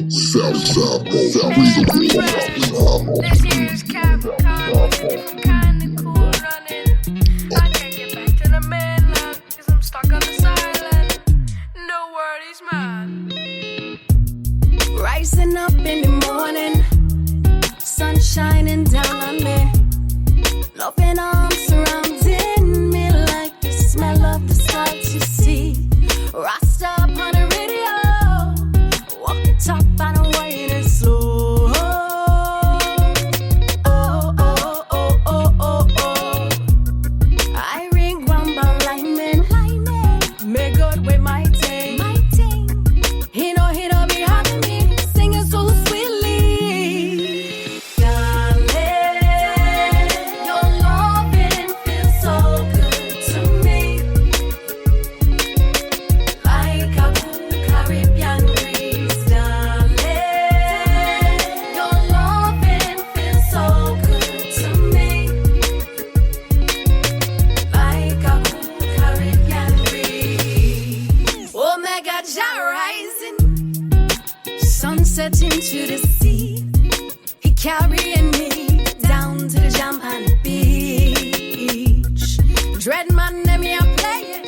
Southside This year's Capricorn, kinda cool running. I can't get back to the mainland, cause I'm stuck on this island. No worries, man. Rising up in the morning, sun shining down on me. Loving arms surrounding me like the smell of the stars you see. Rasta up on the radio, walk the top and I'm waiting slow. Oh, oh, oh, oh, oh, oh. I ring grandpa lightning. May God with my ting. He know be having me singing so sweetly. Darling, your loving feels so good to me. Like a cool Caribbean breeze. Darling, your loving feels so good to me. Like a cool Caribbean breeze. Omega Jah rising, sunset into the sea. He carrying me down to the joband beach. Dreadman them here playing,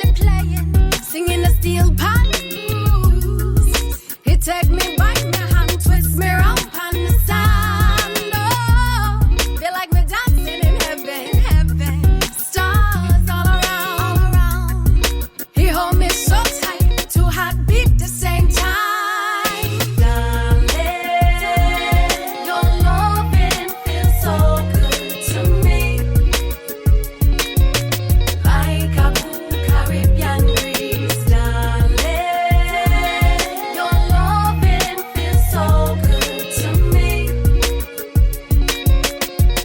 singing the steel pan blues. He take me by my hand, twist me round on the sand. Oh, feel like me dancing in heaven. Stars all around. He hold me so tight, two heart beat the same time. Darling, your loving feels so good to me. Like a cool Caribbean breeze. Darling, your loving feels so good to me.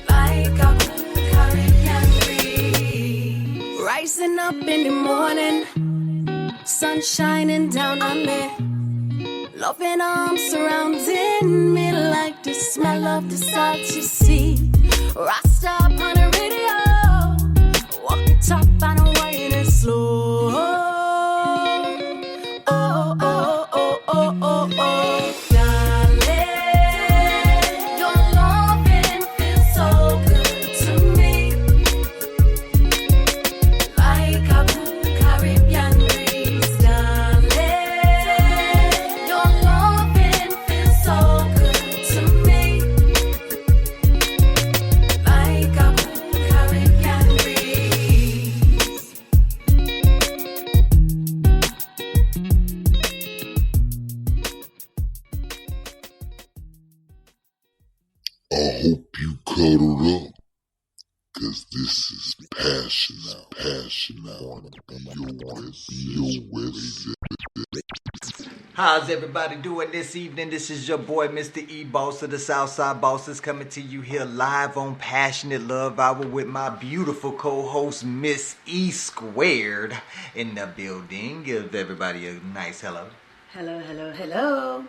Like a cool Caribbean breeze. Rising up in the morning, sun shining down on me. Loving arms surrounding me like the smell of the salt you see. Rasta up on the radio, walk the top and I'm waiting slow. Oh, oh, oh, oh, oh, oh. Darling, your loving feels so good to me. Like a cool Caribbean breeze. Darling, your loving feels so good to me. Like a cool Caribbean breeze. I hope you cuddled up, cause this is passion on BOS. How's everybody doing this evening? This is your boy, Mr. E Boss of the Southside Bosses, coming to you here live on Passionate Love Hour with my beautiful co-host, Miss E Squared, in the building. Give everybody a nice hello. Hello, hello, hello.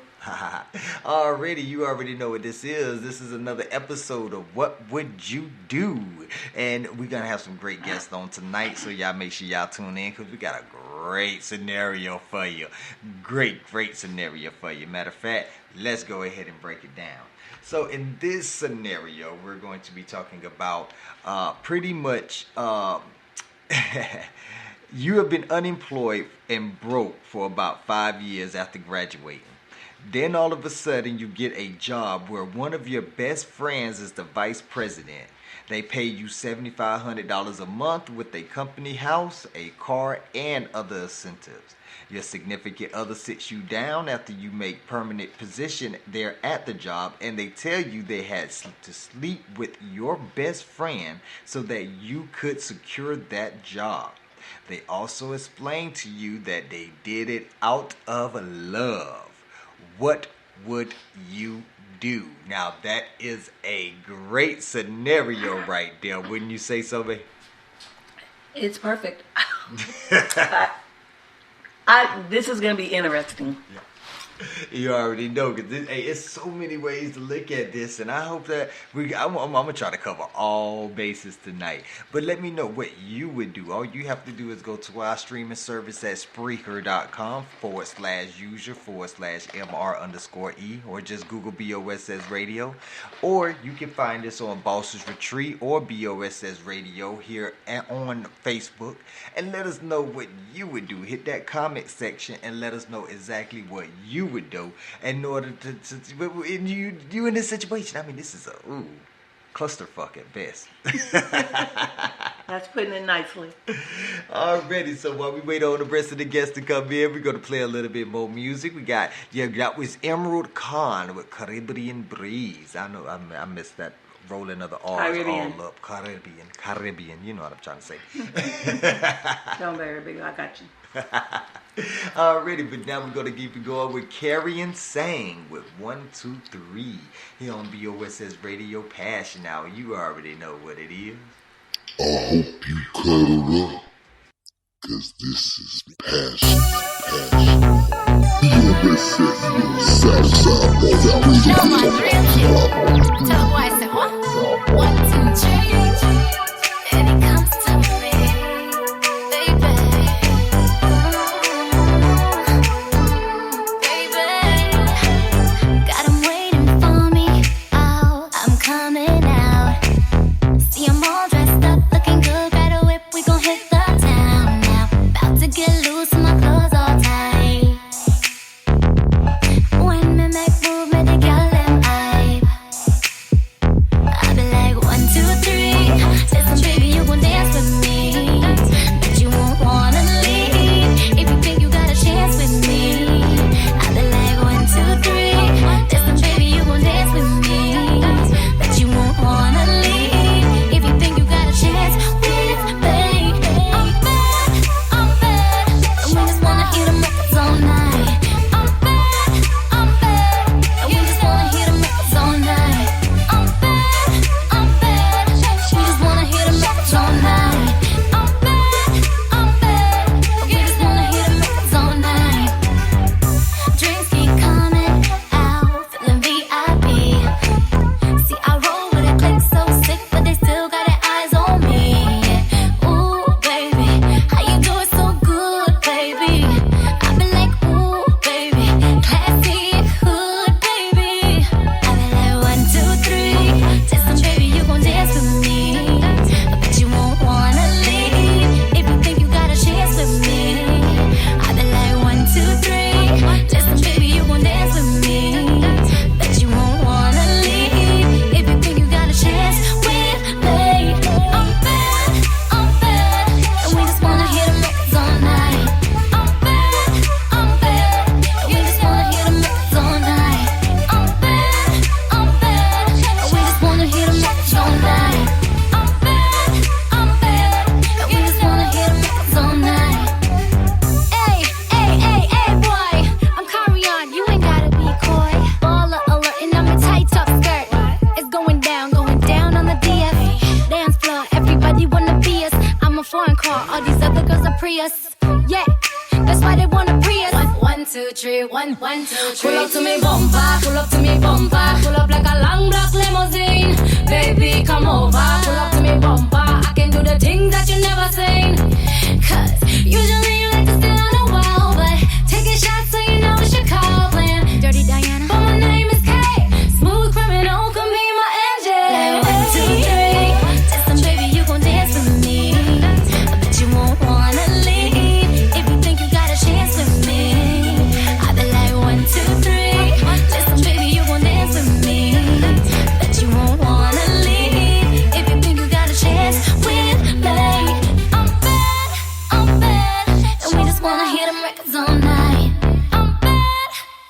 You already know what this is. This is another episode of What Would You Do? And we're going to have some great guests on tonight, so y'all make sure y'all tune in because we got a great scenario for you. Great scenario for you. Matter of fact, let's go ahead and break it down. So in this scenario, we're going to be talking about pretty much... you have been unemployed and broke for about 5 years after graduating. Then all of a sudden you get a job where one of your best friends is the vice president. They pay you $7,500 a month with a company house, a car, and other incentives. Your significant other sits you down after you make permanent position there at the job, and they tell you they had to sleep with your best friend so that you could secure that job. They also explain to you that they did it out of love. What would you do? Now that is a great scenario right there, wouldn't you say so, babe? It's perfect. This is going to be interesting. You already know, because hey, it's so many ways to look at this, and I hope that I'm going to try to cover all bases tonight. But let me know what you would do. All you have to do is go to our streaming service at Spreaker.com/user/MR_E, or just Google BOSS Radio. Or you can find us on Boss's Retreat or BOSS Radio here on Facebook. And let us know what you would do. Hit that comment section and let us know exactly what you would do in order to you in this situation. I mean, this is a clusterfuck at best. That's putting it nicely. Alrighty, so while we wait on the rest of the guests to come in, we're gonna play a little bit more music. That was Emerald Khan with Caribbean Breeze. I know I missed that rolling of the R's Caribbean. all up. Caribbean. You know what I'm trying to say. Don't worry, baby, I got you. Alrighty, but now we're gonna keep it going with Carrie and Sang with 1, 2, 3 here on BOSS Radio Passion. Now you already know what it is. I hope you cuddle up, cause this is passion. BOSS, Southside, Tell the boys say, 1, 2, 3. And it comes to me, baby. Got 'em waiting for me. Oh, I'm coming out. See, I'm all dressed up, looking good. Got a whip, we gon' hit the town now. About to get loose, my clothes all tight. When me make move, me the girl them hype. I be like 1, 2, 3. Listen, baby, you gon' dance with me, but you won't wanna leave if you think you got a chance with me. I be like 1, 2, 3. Listen, baby, you gon' dance with me, but you won't wanna leave if you think you got a chance with me. I'm bad, and we just wanna hear them records all night. I'm bad, and we just wanna hear them records all night. I'm bad, we just wanna hear them records all night. I'm bad, we just wanna hear them records all night. Drinks keep coming out, feeling VIP. See, I roll with a click so sick, but they still got their eyes on me. Ooh, baby, how you do it so good, baby? I be like, ooh, baby, classy hood, baby. I be like 1, 2, 3. Listen, baby, you gon' dance with me, but you won't wanna leave if you think you got a chance with me. I be like 1, 2, 3. Listen, baby, you gon' dance with me, but you won't wanna leave if you think you got a chance with me. I'm bad, and we just wanna hear them records all night. I'm bad, and we just wanna hear them records all night. I'm bad, and we just wanna hear them records all night. I'm bad, and we just wanna hear them records all night. Hey, boy, I'm Carion, you ain't gotta be coy. Baller alert, and I'm a tight top skirt. It's going down on the DF. Dance floor, everybody wanna be us. I'm a foreign car, all these other girls are Prius. Yeah, that's why they wanna Prius. 1, 2, 3, 1, 2, 3. Pull up to me bumper, pull up to me bumper. Pull up like a long black limousine. Baby, come over, pull up to me bumper. I can do the things that you never seen. Cause usually you like to sit on the wall, but taking shots so you know what you're calling. Dirty Diana, but my name is Kay. Smooth criminal, come be my engine. Like 1, 2, 3. Listen, baby, you gon' dance with me, but you won't wanna leave if you think you got a chance with me. I be like 1, 2, 3. Listen, baby, you gon' dance with me, but you won't wanna leave if you think you got a chance with me. I'm bad, and we just wanna hear them records all night.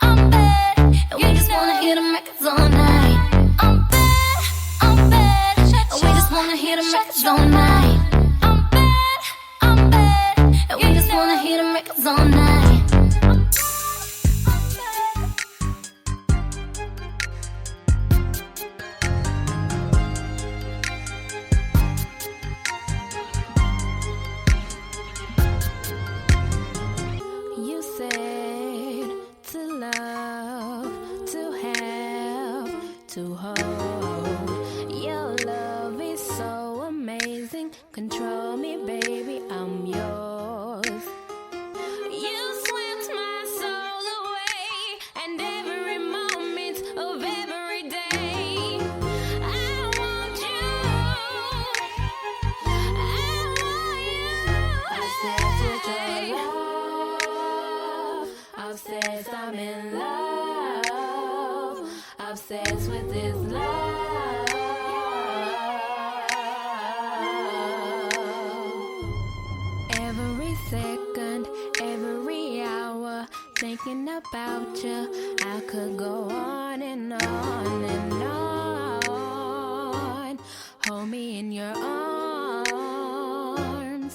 I'm bad, and we just wanna hear them records all night. I'm bad, and we just wanna hear them records all night. I'm bad, and we just wanna hear them records all night. You said to love obsessed with this love. Every second, every hour, thinking about you. I could go on and on and on. Hold me in your arms.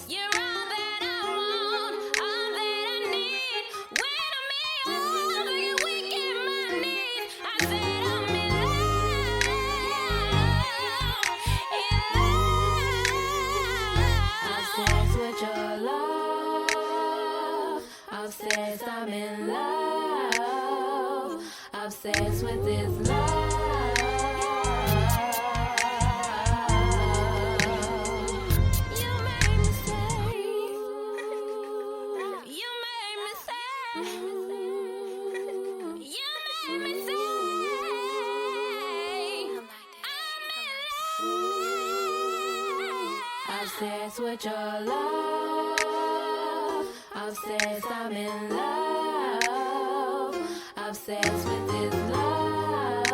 You're all that I want, all that I need. When I'm in your arms, you weak in my knees. I said I'm in love, obsessed with your love. Obsessed, I'm in love. Obsessed with this love. You made me say. You made me say. You made me say. I'm in love. Obsessed with your love. Obsessed, I'm in love. Obsessed with this love.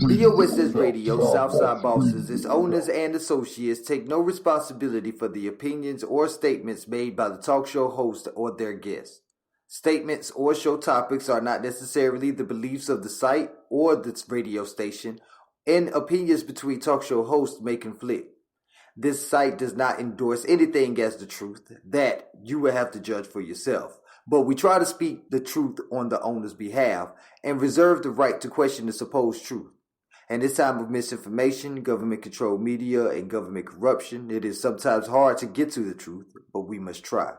BOSS Radio, Southside Bosses, its owners and associates take no responsibility for the opinions or statements made by the talk show host or their guests. Statements or show topics are not necessarily the beliefs of the site or the radio station, and opinions between talk show hosts may conflict. This site does not endorse anything as the truth. That you will have to judge for yourself. But we try to speak the truth on the owner's behalf and reserve the right to question the supposed truth. In this time of misinformation, government-controlled media, and government corruption, it is sometimes hard to get to the truth, but we must try.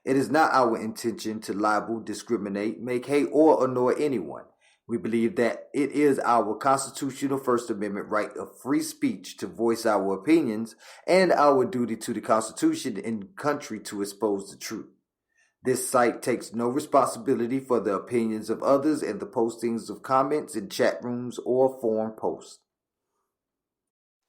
It is not our intention to libel, discriminate, make hate, or annoy anyone. We believe that it is our constitutional First Amendment right of free speech to voice our opinions and our duty to the Constitution and country to expose the truth. This site takes no responsibility for the opinions of others and the postings of comments in chat rooms or forum posts.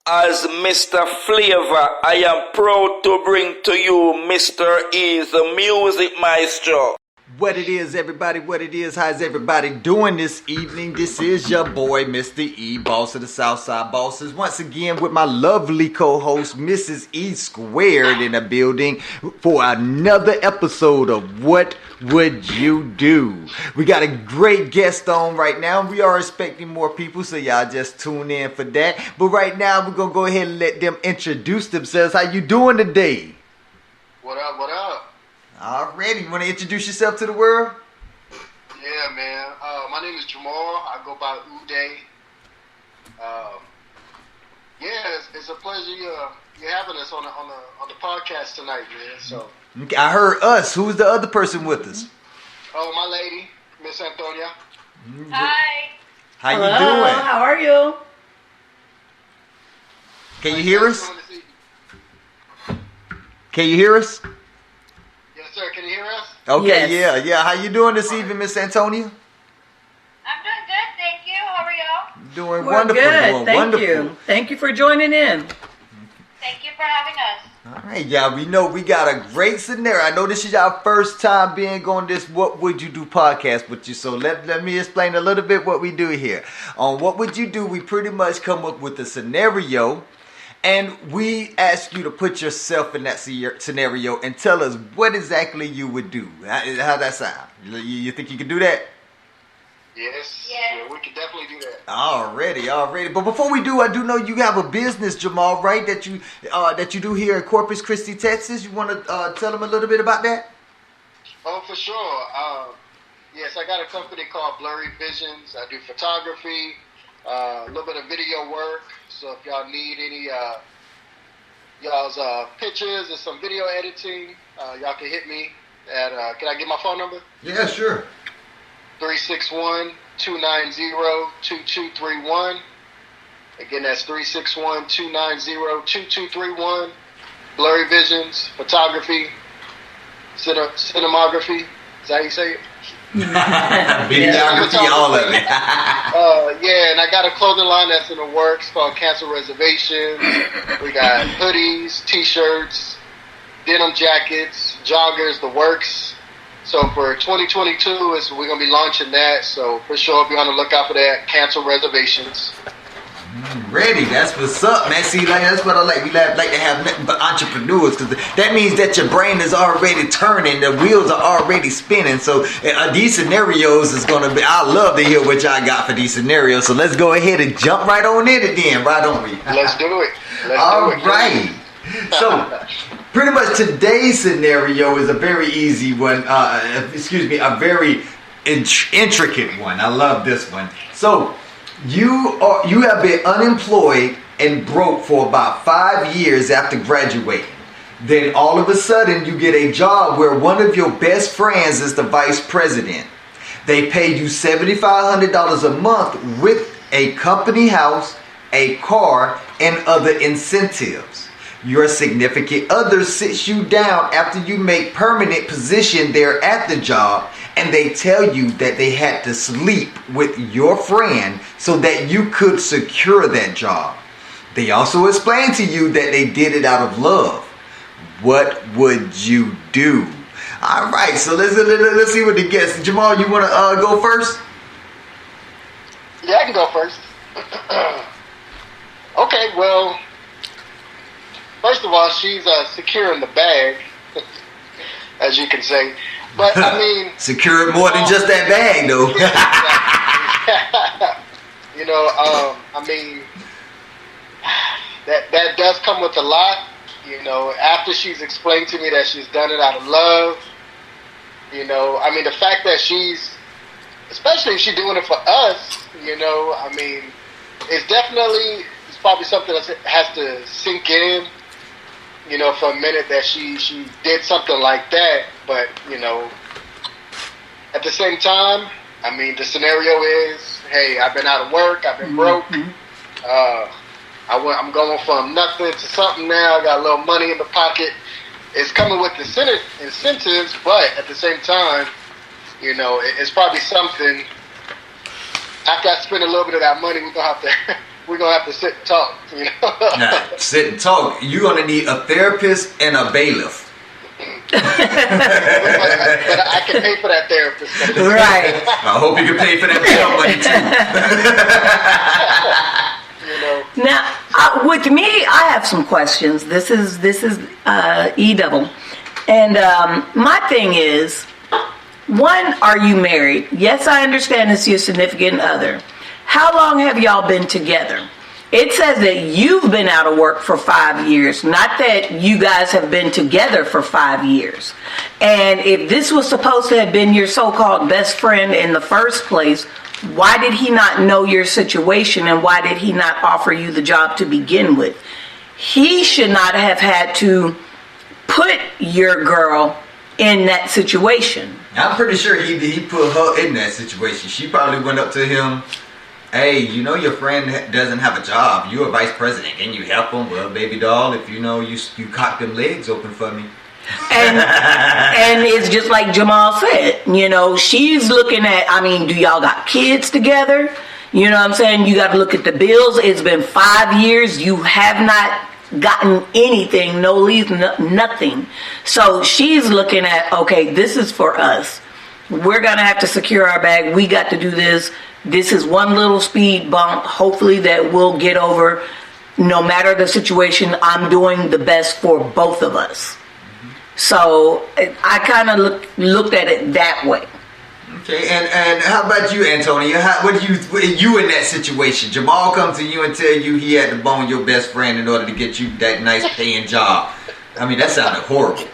As Mr. Flavor, I am proud to bring to you Mr. E, the music maestro. What it is, everybody, what it is, how's everybody doing this evening? This is your boy, Mr. E, boss of the Southside Bosses. Once again with my lovely co-host, Mrs. E Squared, in the building for another episode of What Would You Do? We got a great guest on right now. We are expecting more people, so y'all just tune in for that. But right now, we're going to go ahead and let them introduce themselves. How you doing today? What up, what up? Alrighty, you want to introduce yourself to the world? Yeah, man. My name is Jamal. I go by Uday. It's a pleasure you're having us on the podcast tonight, man. So I heard us. Who's the other person with us? Oh, my lady, Miss Antonia. Hi. How Hello, you doing? how are you? Can you hear us? Can you hear us? Yes, sir. Can you hear us? Okay, Yes. yeah. How you doing this evening, Miss Antonia? I'm doing good, thank you. How are y'all? Doing We're wonderful. good. Doing Thank wonderful. you. Thank you for joining in. Thank you for having us. All right, y'all. We know we got a great scenario. I know this is our first time being on this What Would You Do podcast with you. So let me explain a little bit what we do here. On What Would You Do, we pretty much come up with a scenario, and we ask you to put yourself in that scenario and tell us what exactly you would do. How that sound? You think you can do that? Yes. Yes. Yeah, we can definitely do that. Already. But before we do, I do know you have a business, Jamal, right? That you do here in Corpus Christi, Texas. You want to tell them a little bit about that? Oh, for sure. Yes, I got a company called Blurry Visions. I do photography, a little bit of video work. So if y'all need y'all's pictures and some video editing, y'all can hit me at, can I get my phone number? Yeah, sure. 361-290-2231. Again, that's 361-290-2231. Blurry Visions, photography, cinematography. Is that how you say it? Videography, all of it. Yeah, and I got a clothing line that's in the works called Cancel Reservations. We got hoodies, t-shirts, denim jackets, joggers, the works. So for 2022, we're going to be launching that. So for sure, be on the lookout for that. Cancel Reservations. Ready, that's what's up, man. See, like that's what I like. We like to have nothing but entrepreneurs, because that means that your brain is already turning, the wheels are already spinning. So these scenarios is gonna be. I love to hear what y'all got for these scenarios. So let's go ahead and jump right on in it, then, right on we. Let's do it. All right. So pretty much today's scenario is a very easy one. A very intricate one. I love this one. So. You have been unemployed and broke for about 5 years after graduating. Then all of a sudden you get a job where one of your best friends is the vice president. They pay you $7,500 a month with a company house, a car, and other incentives. Your significant other sits you down after you make permanent position there at the job, and they tell you that they had to sleep with your friend so that you could secure that job. They also explain to you that they did it out of love. What would you do? All right, so let's see what the guests. Jamal, you want to go first? Yeah, I can go first. Okay, well, first of all, she's securing the bag, as you can say. But I mean, secure more than just that bag, though. You know, I mean, that does come with a lot. You know, after she's explained to me that she's done it out of love. You know, I mean, the fact that especially if she's doing it for us. You know, I mean, it's probably something that has to sink in. You know, for a minute that she did something like that, but you know, at the same time, I mean, the scenario is, hey, I've been out of work, I've been broke, I'm going from nothing to something now. I got a little money in the pocket. It's coming with incentives, but at the same time, you know, it's probably something. After I spend a little bit of that money, we're gonna have to sit and talk, you know. Now, sit and talk. You're gonna need a therapist and a bailiff. But I can pay for that therapist. Right. I hope you can pay for that bail money too. You know. Now, with me, I have some questions. This is E-double. And my thing is, one, are you married? Yes, I understand it's your significant other. How long have y'all been together? It says that you've been out of work for 5 years, not that you guys have been together for 5 years. And if this was supposed to have been your so-called best friend in the first place, why did he not know your situation, and why did he not offer you the job to begin with? He should not have had to put your girl in that situation. I'm pretty sure he put her in that situation. She probably went up to him. Hey, you know your friend doesn't have a job. You're a vice president. Can you help him? Well, baby doll, if you know you cock them legs open for me. And it's just like Jamal said, you know, she's looking at, I mean, do y'all got kids together? You know what I'm saying? You got to look at the bills. It's been 5 years. You have not gotten anything, no leaves, nothing. So she's looking at, okay, this is for us. We're going to have to secure our bag. We got to do this. This is one little speed bump, hopefully, that we'll get over. No matter the situation, I'm doing the best for both of us. So I kind of looked at it that way. Okay, and how about you, Antonio? What you in that situation? Jamal comes to you and tell you he had to bone your best friend in order to get you that nice paying job. I mean, that sounded horrible.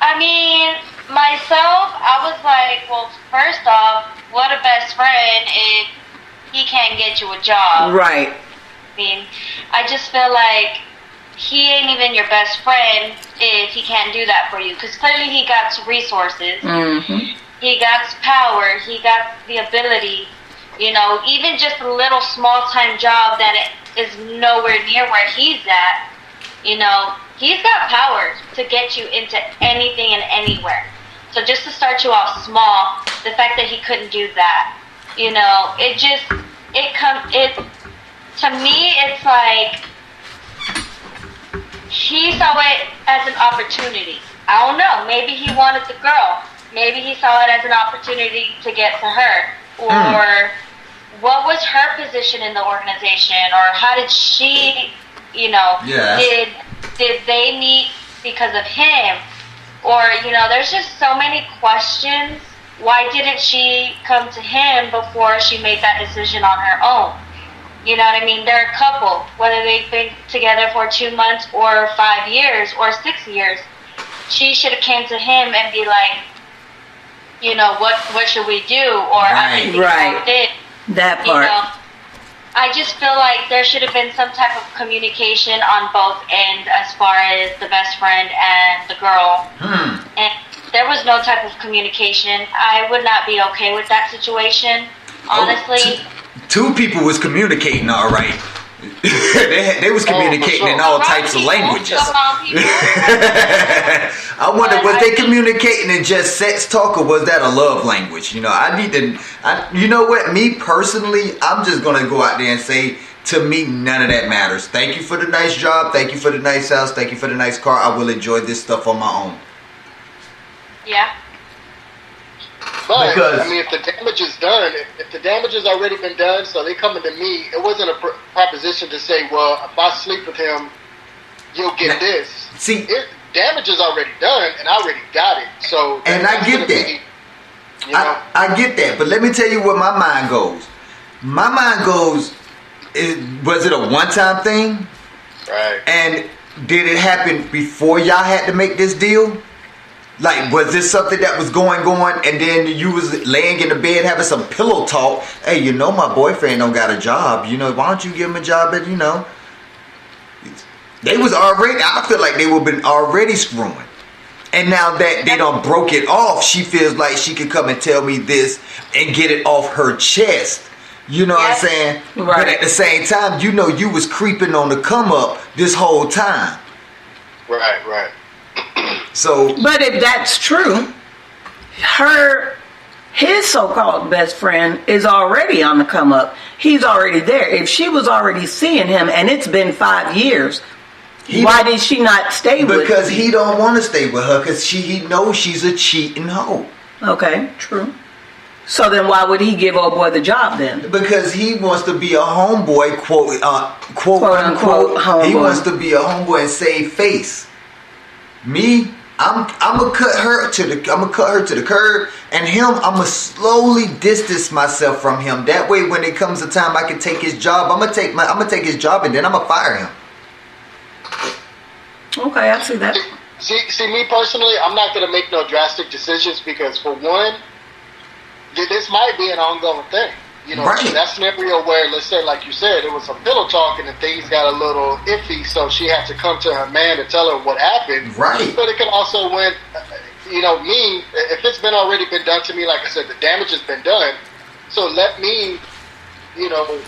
I mean, myself, I was like, well, first off, what a best friend if he can't get you a job. Right. mean, I just feel like he ain't even your best friend if he can't do that for you. Because clearly he got resources. Mm-hmm. He got power. He got the ability. You know, even just a little small-time job that is nowhere near where he's at, you know, he's got power to get you into anything and anywhere. So just to start you off small, the fact that he couldn't do that, you know, to me, it's like he saw it as an opportunity. I don't know. Maybe he wanted the girl. Maybe he saw it as an opportunity to get to her. Or what was her position in the organization? Or how did she, you know, did they meet because of him? Or, you know, there's just so many questions. Why didn't she come to him before she made that decision on her own? You know what I mean? They're a couple, whether they've been together for 2 months or 5 years or 6 years. She should have came to him and be like, you know, what should we do? Or I think about this. That part. You know, I just feel like there should have been some type of communication on both ends as far as the best friend and the girl. And there was no type of communication. I would not be okay with that situation, honestly. Two people was communicating all right. they was communicating in all types of languages. I wonder, was they communicating in just sex talk, or was that a love language? You know, you know what? Me personally, I'm just gonna go out there and say, to me, none of that matters. Thank you for the nice job. Thank you for the nice house. Thank you for the nice car. I will enjoy this stuff on my own. Yeah. But, I mean, if the damage is done, if the damage has already been done, so they coming to me, it wasn't a proposition to say, well, if I sleep with him, you'll get this. See, damage is already done, and I already got it. So, and I get that. You know? I get that, but let me tell you where my mind goes. My mind goes, was it a one-time thing? Right. And did it happen before y'all had to make this deal? Like, was this something that was going, and then you was laying in the bed having some pillow talk? Hey, you know my boyfriend don't got a job. You know, why don't you give him a job? And you know, they was already. I feel like they would have been already screwing. And now that they done broke it off, she feels like she could come and tell me this and get it off her chest. You know what I'm saying? Right. But at the same time, you know, you was creeping on the come up this whole time. Right. So, but if that's true, his so-called best friend is already on the come up. He's already there. If she was already seeing him and it's been 5 years, why did she not stay with him? Because he don't want to stay with her, because he knows she's a cheating hoe. Okay, true. So then why would he give old boy the job then? Because he wants to be a homeboy, quote unquote. Homeboy. He wants to be a homeboy and save face. Me, I'm gonna cut her to the curb, and him, I'm gonna slowly distance myself from him. That way, when it comes a time I can take his job, I'm gonna take his job, and then I'm gonna fire him. Okay, I see that. See, me personally, I'm not gonna make no drastic decisions because, for one, this might be an ongoing thing. You know, right. That scenario where, let's say, like you said, it was some pillow talk and things got a little iffy, so she had to come to her man to tell her what happened. Right. But it can also win, you know, me, if it's already been done to me, like I said, the damage has been done. So let me, you know,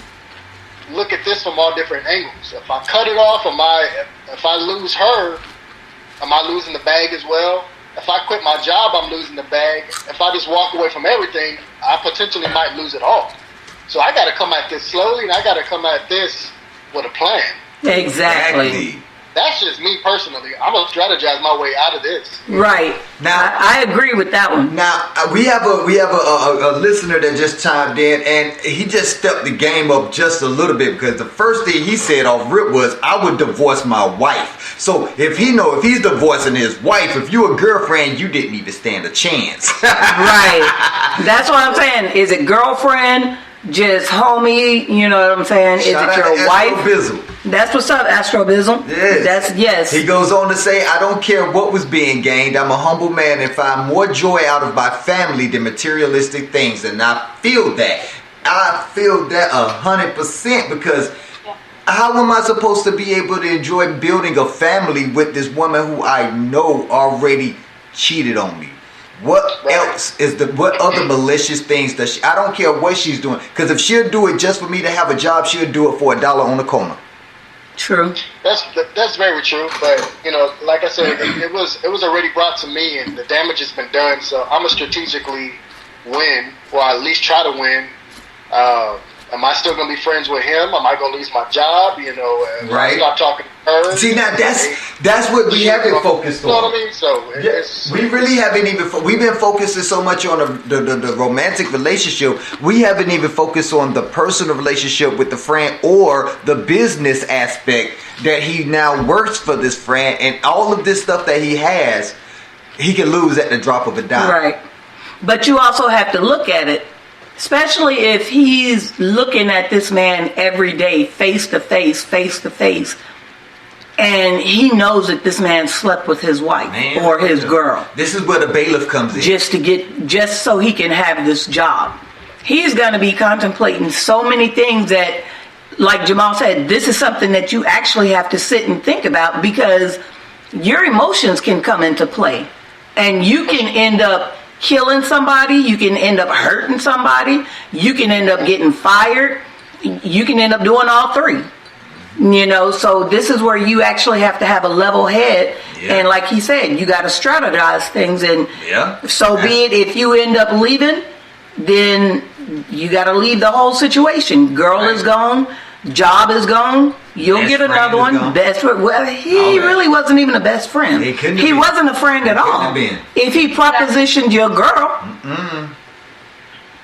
look at this from all different angles. If I cut it off, if I lose her, am I losing the bag as well? If I quit my job, I'm losing the bag. If I just walk away from everything, I potentially might lose it all. So I got to come at this slowly, and I got to come at this with a plan. Exactly. That's just me personally. I'm going to strategize my way out of this. Right. Now, I agree with that one. Now, we have a listener that just chimed in, and he just stepped the game up just a little bit, because the first thing he said off rip was, I would divorce my wife. So if he's divorcing his wife, if you a girlfriend, you didn't even stand a chance. Right. That's what I'm saying. Is it girlfriend? Just homie, you know what I'm saying? Shout Is it your wife? Bizzle. That's what's up, Astro Bizzle. Yes. He goes on to say, I don't care what was being gained. I'm a humble man and find more joy out of my family than materialistic things. And I feel that. 100% because how am I supposed to be able to enjoy building a family with this woman who I know already cheated on me? What else is what other malicious things does she? I don't care what she's doing, because if she'll do it just for me to have a job, she'll do it for $1 on the corner. True. That's very true. But you know, like I said, it was already brought to me, and the damage has been done. So I'm gonna strategically win, or at least try to win. Am I still gonna be friends with him? Am I gonna lose my job? You know, right? Start talking to her. See, now that's what we haven't focused on. You know what I mean? So we really haven't even. We've been focusing so much on the romantic relationship. We haven't even focused on the personal relationship with the friend or the business aspect that he now works for this friend, and all of this stuff that he has, he can lose at the drop of a dime. Right. But you also have to look at it. Especially if he's looking at this man every day, face to face, and he knows that this man slept with his wife or his girl. This is where the bailiff comes in. Just so he can have this job. He's going to be contemplating so many things that, like Jamal said, this is something that you actually have to sit and think about, because your emotions can come into play, and you can end up killing somebody, you can end up hurting somebody, you can end up getting fired, you can end up doing all three. You know, so this is where you actually have to have a level head, and like he said, you got to strategize things, and so be it. If you end up leaving, then you got to leave the whole situation. Girl is gone, job is gone. You'll get another one. Best friend. Well, he really wasn't even a best friend. He wasn't a friend at all. If he propositioned your girl,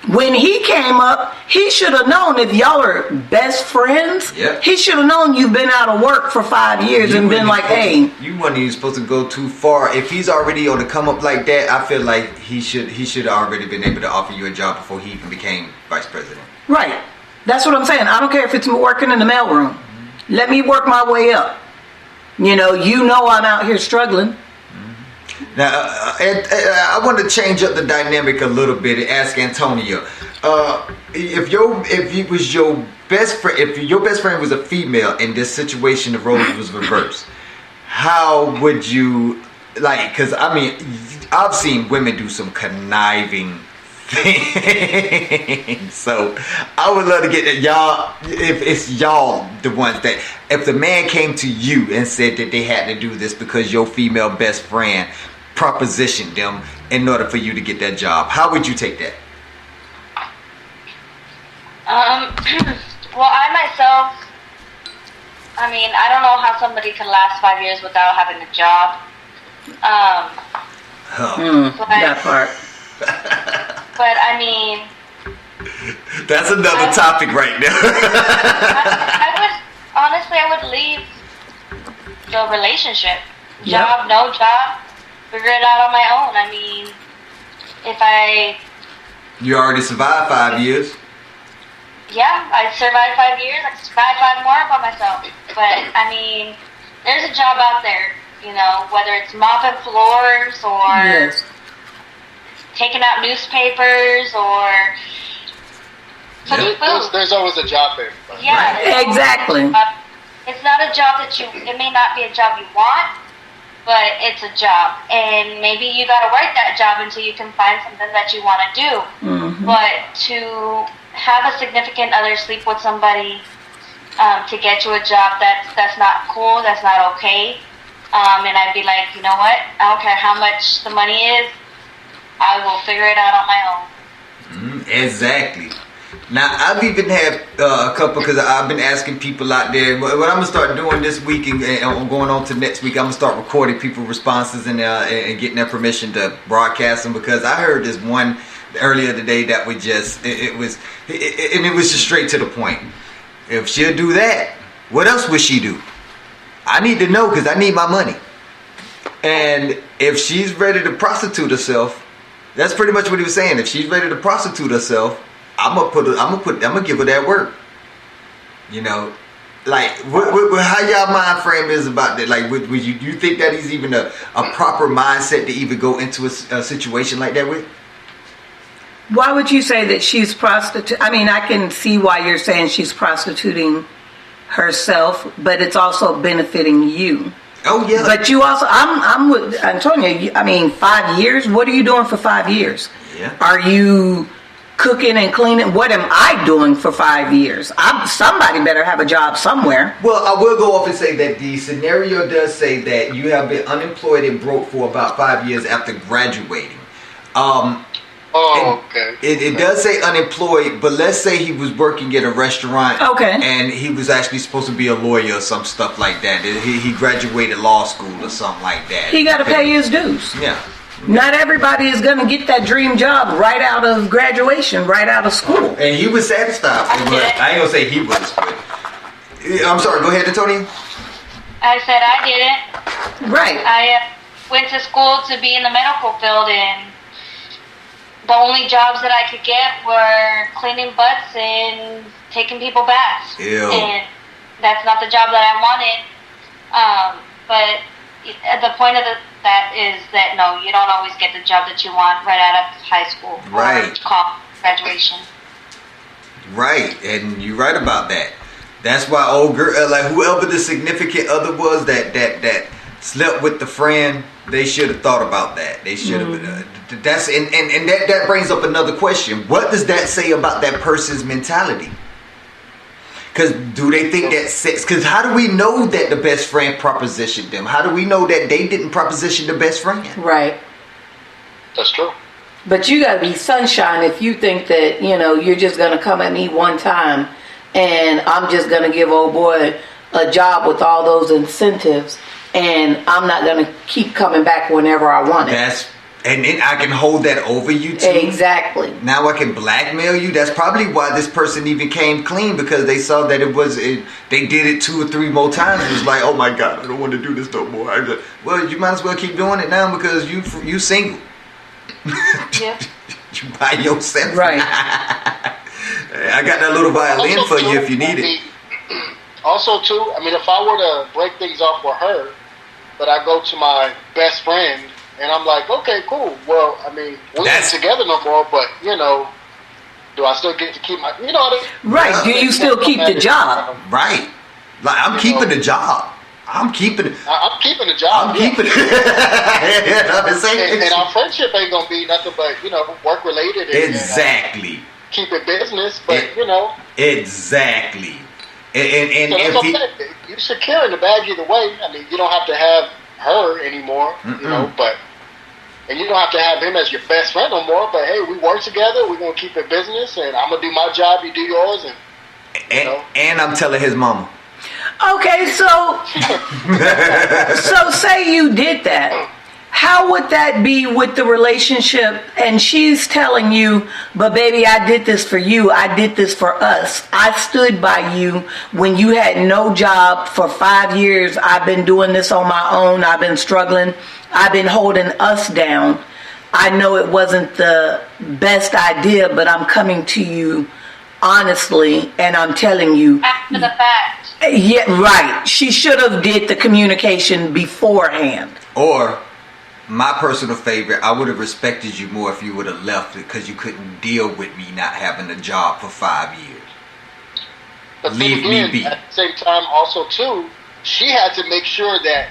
when he came up, he should have known, if y'all are best friends, he should have known you've been out of work for 5 years and been like, hey. You weren't even supposed to go too far. If he's already on the come up like that, I feel like he should have already been able to offer you a job before he even became vice president. Right. That's what I'm saying. I don't care if it's working in the mailroom. Let me work my way up. You know I'm out here struggling. Now, I want to change up the dynamic a little bit and ask Antonio, if your best friend was a female in this situation, the roles was reversed, how would you like? Because I mean, I've seen women do some conniving thing. So I would love to get that, y'all, if it's y'all the ones that, if the man came to you and said that they had to do this because your female best friend propositioned them in order for you to get that job, how would you take that? Well, I myself, I mean, I don't know how somebody can last 5 years without having a job. That part. But I mean, that's another topic right now. I would leave the relationship. Job, no job, figure it out on my own. I mean, you already survived 5 years. Yeah, I survived 5 years. I could survive 5 more by myself. But I mean, there's a job out there. You know, whether it's mopping floors or taking out newspapers or cooking food. There's always a job there. Yeah, right. Exactly. It's not a job that it may not be a job you want, but it's a job. And maybe you got to work that job until you can find something that you want to do. Mm-hmm. But to have a significant other sleep with somebody to get you a job that's not cool, that's not okay. And I'd be like, you know what? I don't care how much the money is. I will figure it out on my own. Exactly. Now, I've even had a couple, because I've been asking people out there. What I'm going to start doing this week and going on to next week, I'm going to start recording people's responses and getting their permission to broadcast them, because I heard this one earlier today that was just, it was just straight to the point. If she'll do that, what else would she do? I need to know, because I need my money. And if she's ready to prostitute herself, that's pretty much what he was saying. If she's ready to prostitute herself, I'm gonna give her that work. You know, like how y'all mind frame is about that. Like, would you think that he's even a proper mindset to even go into a situation like that with? Why would you say that she's prostitute? I mean, I can see why you're saying she's prostituting herself, but it's also benefiting you. Oh yeah. But you also, I'm with Antonia. I mean, 5 years. What are you doing for 5 years? Yeah. Are you cooking and cleaning? What am I doing for 5 years? Somebody better have a job somewhere. Well, I will go off and say that the scenario does say that you have been unemployed and broke for about 5 years after graduating. Okay. It does say unemployed, but let's say he was working at a restaurant. Okay. And he was actually supposed to be a lawyer or some stuff like that. He graduated law school or something like that. He got to pay his dues. Yeah. Not everybody is going to get that dream job right out of graduation, right out of school. And he was satisfied. But I ain't gonna say he was, but I'm sorry. Go ahead, Antonio. I said I didn't. Right. I went to school to be in the medical field, and the only jobs that I could get were cleaning butts and taking people baths. Ew. And that's not the job that I wanted. But the point of that is that no, you don't always get the job that you want right out of high school Right. or college graduation. Right, and you're right about that. That's why old girl, like whoever the significant other was that slept with the friend, they should have thought about that. They should have. That's and that brings up another question. What does that say about that person's mentality? Because do they think that sex? Because how do we know that the best friend propositioned them? How do we know that they didn't proposition the best friend? Right. That's true. But you got to be sunshine if you think that, you're just going to come at me one time and I'm just going to give old boy a job with all those incentives and I'm not going to keep coming back whenever I want it. And then I can hold that over you too. Exactly. Now I can blackmail you. That's probably why this person even came clean, because they saw that they did it 2 or 3 more times. It was like, oh my God, I don't want to do this no more. Well, you might as well keep doing it now because you single. Yeah. You by yourself. Right. I got that little violin Also, for too, you if you need it. Also, too, I mean, if I were to break things off with her, but I go to my best friend and I'm like, okay, cool. Well, I mean, we're not together no more, but, do I still get to keep my, Right. Do you still keep the job? Right. Like, I'm keeping the job. I'm keeping it. I'm keeping the job. I'm keeping it. And our friendship ain't going to be nothing but, work related. Exactly. And, keep it business, but, Exactly. And so if that's okay. You're secure in the bag either way. I mean, you don't have to have her anymore, but... And you don't have to have him as your best friend no more, but hey, we work together, we're going to keep it business, and I'm going to do my job, you do yours, and I'm telling his mama. Okay, so say you did that. How would that be with the relationship? And she's telling you, but baby, I did this for you. I did this for us. I stood by you when you had no job for 5 years. I've been doing this on my own. I've been struggling. I've been holding us down. I know it wasn't the best idea, but I'm coming to you honestly, and I'm telling you. After the fact. Yeah, right. She should have did the communication beforehand. Or, my personal favorite, I would have respected you more if you would have left it because you couldn't deal with me not having a job for 5 years. But Leave then again, me be. at the same time, also too, she had to make sure that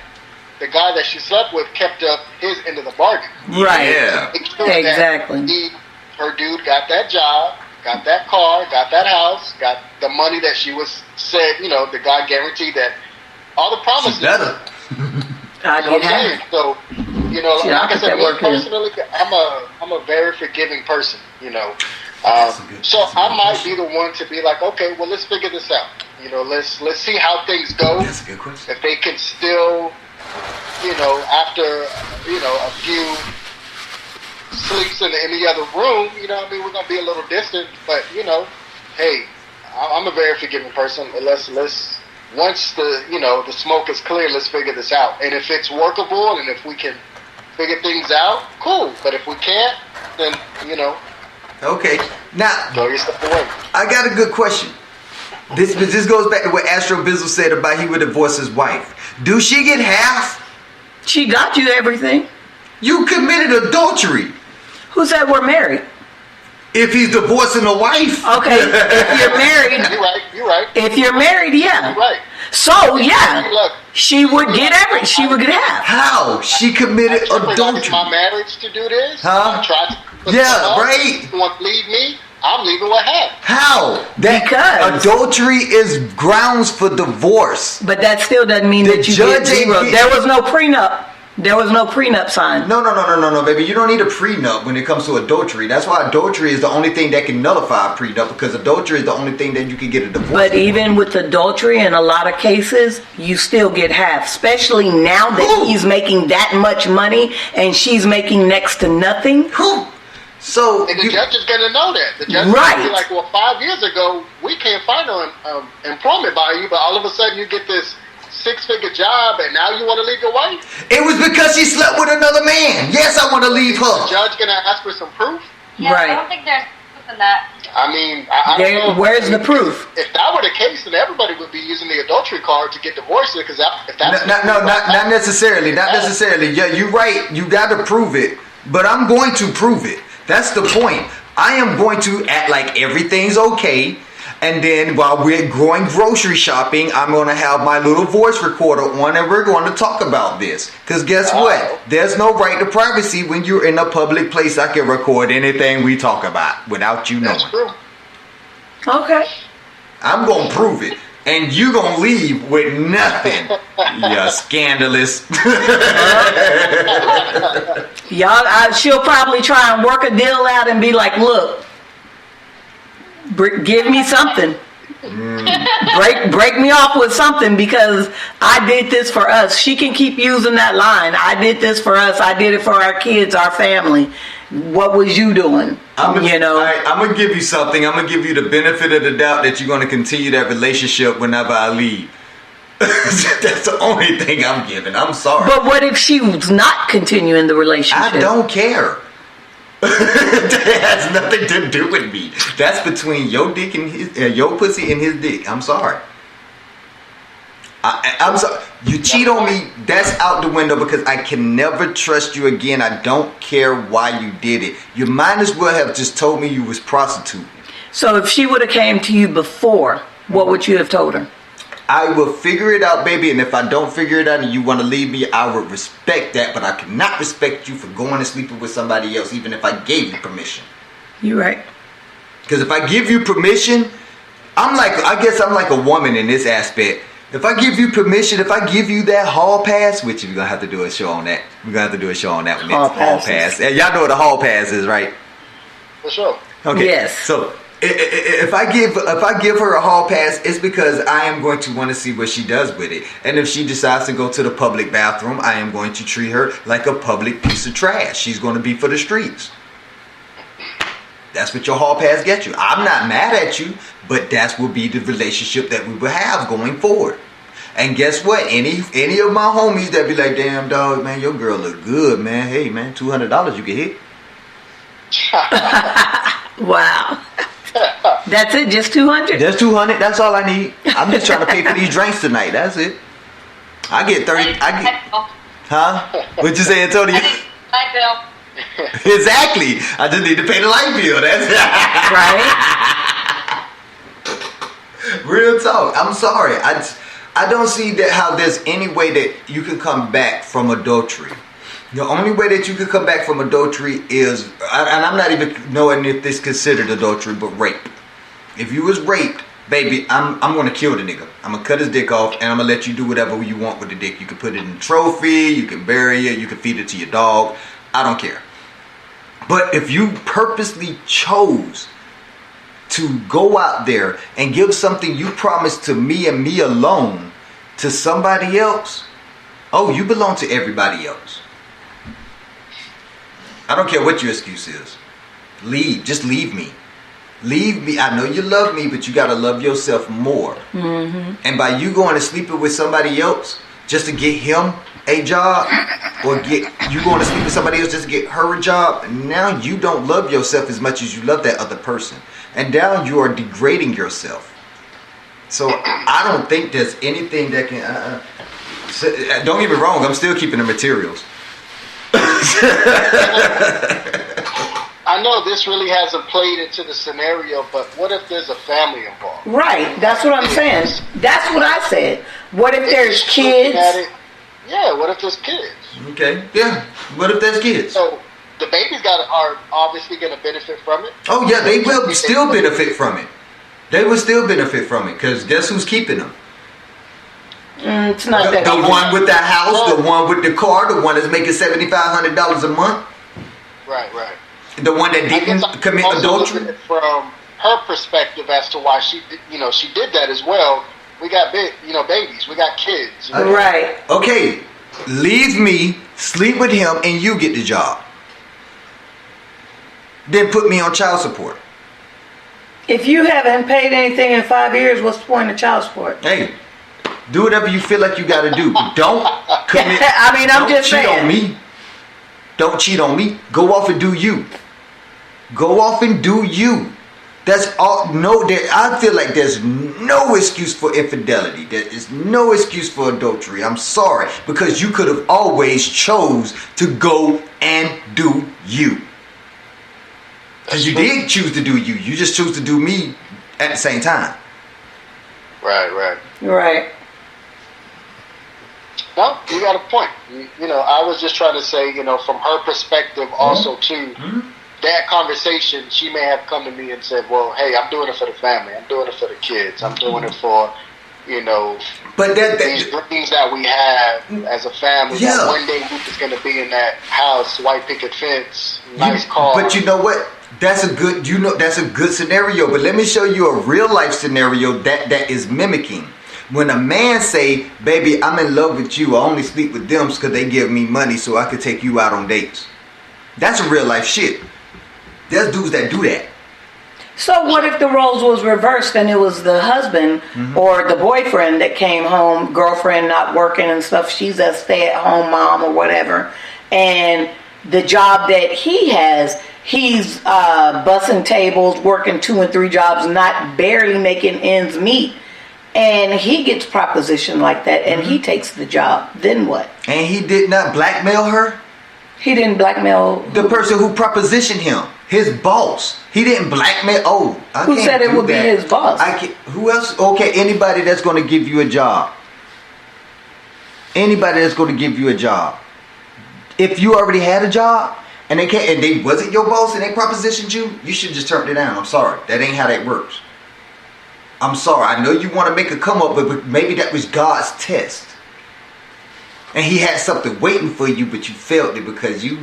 the guy that she slept with kept up his end of the bargain. Right. Yeah. Make sure Exactly. that her dude got that job, got that car, got that house, got the money that she was said, the guy guaranteed that all the promises. She's better. I You know what get I'm saying? it. So, Yeah, like I said, that me work here. personally, I'm a very forgiving person, So I might be the one to be like, okay, well, let's figure this out. Let's see how things go. That's a good question. If they can still, after, a few sleeps in the other room, we're going to be a little distant. But, hey, I'm a very forgiving person. Let's once the smoke is clear, let's figure this out. And if it's workable and if we can figure things out, cool. But if we can't, then, Okay. Now, throw your stuff away. I got a good question. This goes back to what Astro Bizzle said about he would divorce his wife. Do she get half? She got you everything. You committed adultery. Who said we're married? If he's divorcing a wife. Okay, if you're married, You're right. if you're married, yeah. You're right. So yeah, Look, she would get half. How? She committed adultery. It's my marriage to do this. Huh? I tried to right. You want to leave me? I'm leaving with half. How? Because adultery is grounds for divorce. But that still doesn't mean The that you judge get zero. ain't- There was no prenup. There was no prenup signed. No, baby. You don't need a prenup when it comes to adultery. That's why adultery is the only thing that can nullify a prenup, because adultery is the only thing that you can get a divorce. But even with adultery, in a lot of cases, you still get half. Especially now that he's making that much money and she's making next to nothing. Who? So And the judge is going to know that. The judge is going to be like, well, 5 years ago, we can't find no employment by you, but all of a sudden you get this 6-figure job and now you want to leave your wife? It was because she slept with another man. Yes, I want to leave her. The judge going to ask for some proof? Yeah, I don't think there's proof in that. I mean, I don't know. Where's the proof? If that were the case, then everybody would be using the adultery card to get divorced, because if that's not necessarily. Not necessarily. Yeah, you're right. You got to prove it, but I'm going to prove it. That's the point. I am going to act like everything's okay. And then while we're going grocery shopping, I'm going to have my little voice recorder on and we're going to talk about this. Because guess what? There's no right to privacy when you're in a public place. I can record anything we talk about without you knowing. That's true. Okay. I'm going to prove it. And you going to leave with nothing. You scandalous. Y'all, she'll probably try and work a deal out and be like, look, give me something. Break me off with something, because I did this for us. She can keep using that line. I did this for us. I did it for our kids, our family. What was you doing? I'm going to give you something. I'm going to give you the benefit of the doubt that you're going to continue that relationship whenever I leave. That's the only thing I'm giving. I'm sorry. But what if she was not continuing the relationship? I don't care. That has nothing to do with me. That's between your dick and your pussy and his dick. I'm sorry. I'm sorry. You cheat on me, that's out the window, because I can never trust you again. I don't care why you did it. You might as well have just told me you was prostituting. So if she would have came to you before, what would you have told her? I will figure it out, baby, and if I don't figure it out and you want to leave me, I would respect that, but I cannot respect you for going and sleeping with somebody else, even if I gave you permission. You're right. Because if I give you permission, I guess I'm like a woman in this aspect. If I give you permission, if I give you that hall pass, which we're going to have to do a show on that. We're going to have to do a show on that one. Hall pass. Y'all know what a hall pass is, right? For sure. Okay. Yes. So if I give her a hall pass, it's because I am going to want to see what she does with it. And if she decides to go to the public bathroom, I am going to treat her like a public piece of trash. She's going to be for the streets. That's what your hall pass gets you. I'm not mad at you, but that will be the relationship that we will have going forward. And guess what? Any of my homies that be like, damn dog, man, your girl look good, man. Hey, man, $200 you can hit. Wow. That's it, just 200. That's 200. That's all I need. I'm just trying to pay for these drinks tonight. That's it. I get 30. Huh? What'd you say, Antonio? I bill. Exactly. I just need to pay the light bill. That's right. Real talk. I'm sorry. I don't see that how there's any way that you can come back from adultery. The only way that you can come back from adultery is, and I'm not even knowing if this is considered adultery, but rape. If you was raped, baby, I'm going to kill the nigga. I'm going to cut his dick off, and I'm going to let you do whatever you want with the dick. You can put it in a trophy, you can bury it, you can feed it to your dog. I don't care. But if you purposely chose to go out there and give something you promised to me and me alone to somebody else, oh, you belong to everybody else. I don't care what your excuse is. Leave. Just leave me. Leave me. I know you love me, but you got to love yourself more. Mm-hmm. And by you going and sleeping with somebody else just to get him a job, or you going to sleep with somebody else just to get her a job, now you don't love yourself as much as you love that other person. And now you are degrading yourself. So I don't think there's anything that can... don't get me wrong, I'm still keeping the materials. I know this really hasn't played into the scenario, but what if there's a family involved? Right. That's what I'm saying. That's what I said. What if there's kids? Yeah. What if there's kids? Okay. Yeah. What if there's kids? So the babies are obviously going to benefit from it. Oh yeah, they will still benefit from it. They will still benefit from it because guess who's keeping them? It's not that. The one with the house, the one with the car, the one that's making $7,500 a month. Right. The one that didn't commit adultery. From her perspective, as to why she did that as well. We got babies. We got kids. Right. Okay, leave me, sleep with him, and you get the job. Then put me on child support. If you haven't paid anything in 5 years, what's the point of child support? Hey, do whatever you feel like you got to do. Don't commit. I mean, I'm just saying. Don't cheat on me. Don't cheat on me. Go off and do you. Go off and do you. That's all. No, I feel like there's no excuse for infidelity. There is no excuse for adultery. I'm sorry, because you could have always chose to go and do you. Because you did choose to do you. You just chose to do me at the same time. Right. No, you got a point. I was just trying to say, from her perspective also too, that conversation, she may have come to me and said, well, hey, I'm doing it for the family. I'm doing it for the kids. I'm doing it for, but these dreams that we have as a family. Yeah. That one day Luke is going to be in that house, white picket fence, nice car. But you know what? That's a good scenario. But let me show you a real life scenario that is mimicking. When a man say, baby, I'm in love with you, I only sleep with them because they give me money so I could take you out on dates. That's a real life shit. There's dudes that do that. So what if the roles was reversed and it was the husband or the boyfriend that came home, girlfriend not working and stuff, she's a stay-at-home mom or whatever, and the job that he has, he's bussing tables, working 2 and 3 jobs, barely making ends meet, and he gets propositioned like that and he takes the job, then what? And he did not blackmail her? He didn't blackmail the person who propositioned him, his boss. He didn't blackmail. Who said it would be his boss? Who else? Okay, anybody that's going to give you a job. Anybody that's going to give you a job. If you already had a job and they wasn't your boss and they propositioned you, you should just turn it down. I'm sorry, that ain't how that works. I'm sorry. I know you want to make a come up, but maybe that was God's test. And he had something waiting for you, but you failed it because you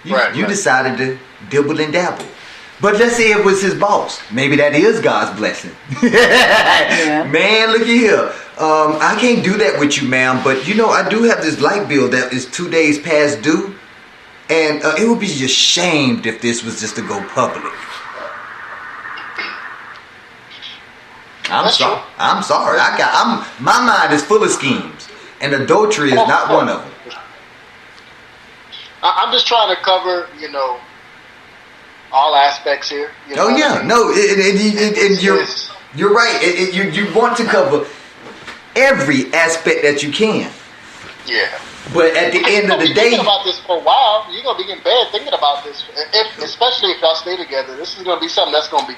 decided to dibble and dabble. But let's say it was his boss. Maybe that is God's blessing. Yeah. Man, look at here. I can't do that with you, ma'am. But I do have this light bill that is 2 days past due, and it would be just shamed if this was just to go public. I'm sorry. My mind is full of schemes, and adultery is not one of them. I'm just trying to cover, all aspects here. No, you're right. You want to cover every aspect that you can. Yeah. But at the end of the day, thinking about this for a while. You're gonna be in bed thinking about this, especially if y'all stay together. This is gonna be something that's gonna be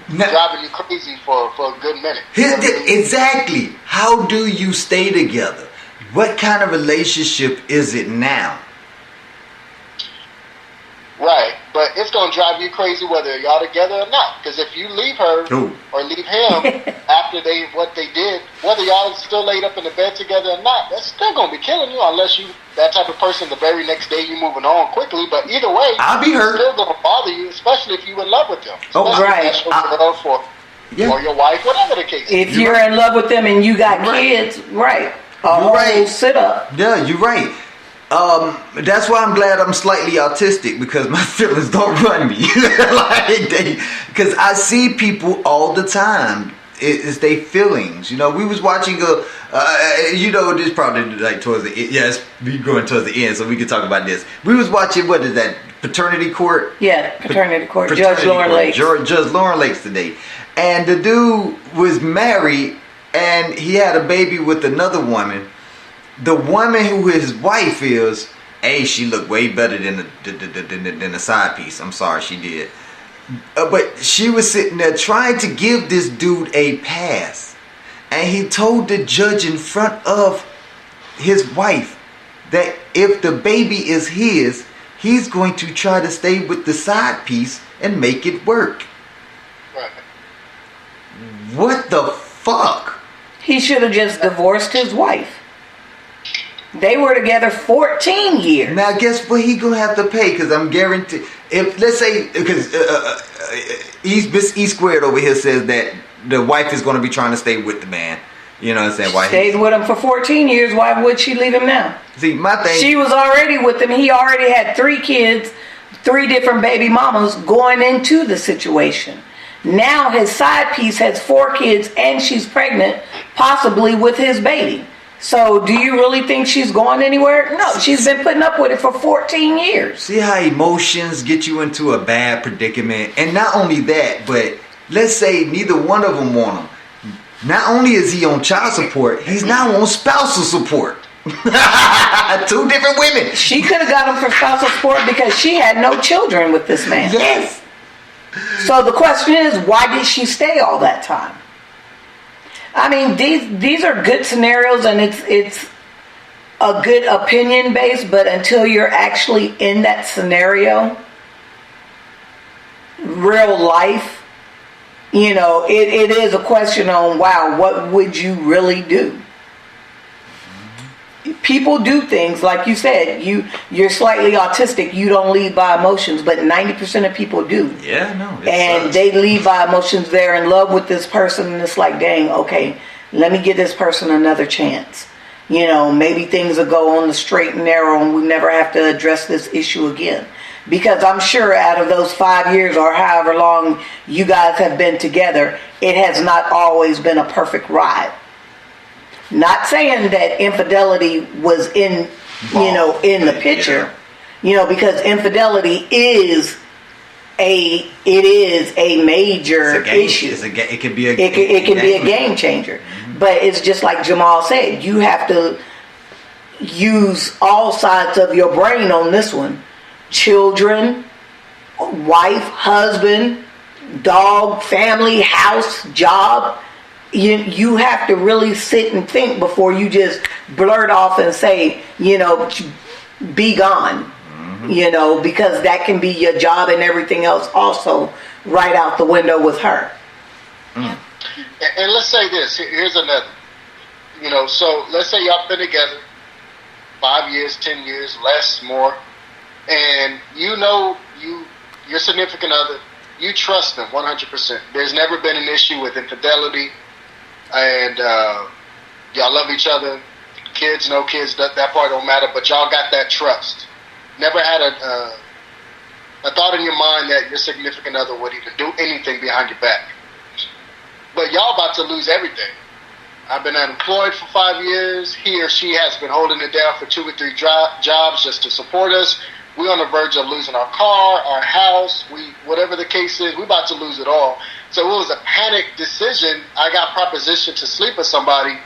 driving you crazy for a good minute. Exactly. How do you stay together? What kind of relationship is it now? Right, but it's going to drive you crazy whether y'all together or not. Because if you leave her or leave him after what they did, whether y'all still laid up in the bed together or not, that's still going to be killing you unless you that type of person the very next day you moving on quickly. But either way, I'll be hurt. It's still going to bother you, especially if you in love with them. Right. If that's your girl or your wife, whatever the case. If you're in love with them and you got kids, right. You're right. Sit up. Yeah, you're right. That's why I'm glad I'm slightly autistic, because my feelings don't run me. Because I see people all the time. It's their feelings. We was watching this probably like towards the end. Yes, we going towards the end, so we can talk about this. We was watching, what is that, Paternity Court? Yeah, Paternity Court. Judge Lauren Lakes. Judge Lauren Lakes today. And the dude was married, and he had a baby with another woman. The woman who his wife is, She looked way better than the side piece. I'm sorry, she did. But she was sitting there trying to give this dude a pass. And he told the judge in front of his wife that if the baby is his, he's going to try to stay with the side piece and make it work. Right. What the fuck? He should have just divorced his wife. They were together 14 years. Now, guess what he gonna have to pay? Because I'm guaranteed, if let's say, because Miss E Squared over here says that the wife is gonna be trying to stay with the man. You know what I'm saying? Why stayed with him for 14 years? Why would she leave him now? See, my thing. She was already with him. He already had 3 kids, 3 different baby mamas going into the situation. Now his side piece has 4 kids and she's pregnant, possibly with his baby. So do you really think she's going anywhere? No, she's been putting up with it for 14 years. See how emotions get you into a bad predicament? And not only that, but let's say neither one of them want him. Not only is he on child support, he's now on spousal support. 2 different women. She could have got him for spousal support because she had no children with this man. Yes. So the question is, why did she stay all that time? I mean, these are good scenarios, and it's a good opinion base, but until you're actually in that scenario, real life, you know, it is a question on, wow, what would you really do? People do things, like you said, you're slightly autistic, you don't lead by emotions, but 90% of people do. Yeah, no. And they lead by emotions. They're in love with this person, and it's like, dang, okay, let me give this person another chance. You know, maybe things will go on the straight and narrow and we never have to address this issue again. Because I'm sure out of those 5 years or however long you guys have been together, it has not always been a perfect ride. Not saying that infidelity was in the picture, because infidelity is a major issue. It can be a game changer. Mm-hmm. But it's just like Jamal said, you have to use all sides of your brain on this one. Children, wife, husband, dog, family, house, job. You have to really sit and think before you just blurt off and say, be gone. Mm-hmm. Because that can be your job and everything else also right out the window with her. Mm. And let's say this. Here's another. So let's say y'all been together 5 years, 10 years, less, more. And your significant other, you trust them 100%. There's never been an issue with infidelity. And y'all love each other. Kids, no kids, that part don't matter. But y'all got that trust. Never had a thought in your mind that your significant other would even do anything behind your back. But y'all about to lose everything. I've been unemployed for 5 years. He or she has been holding it down for 2 or 3 jobs just to support us. We're on the verge of losing our car, our house, whatever the case is, we're about to lose it all. So it was a panic decision. I got propositioned to sleep with somebody,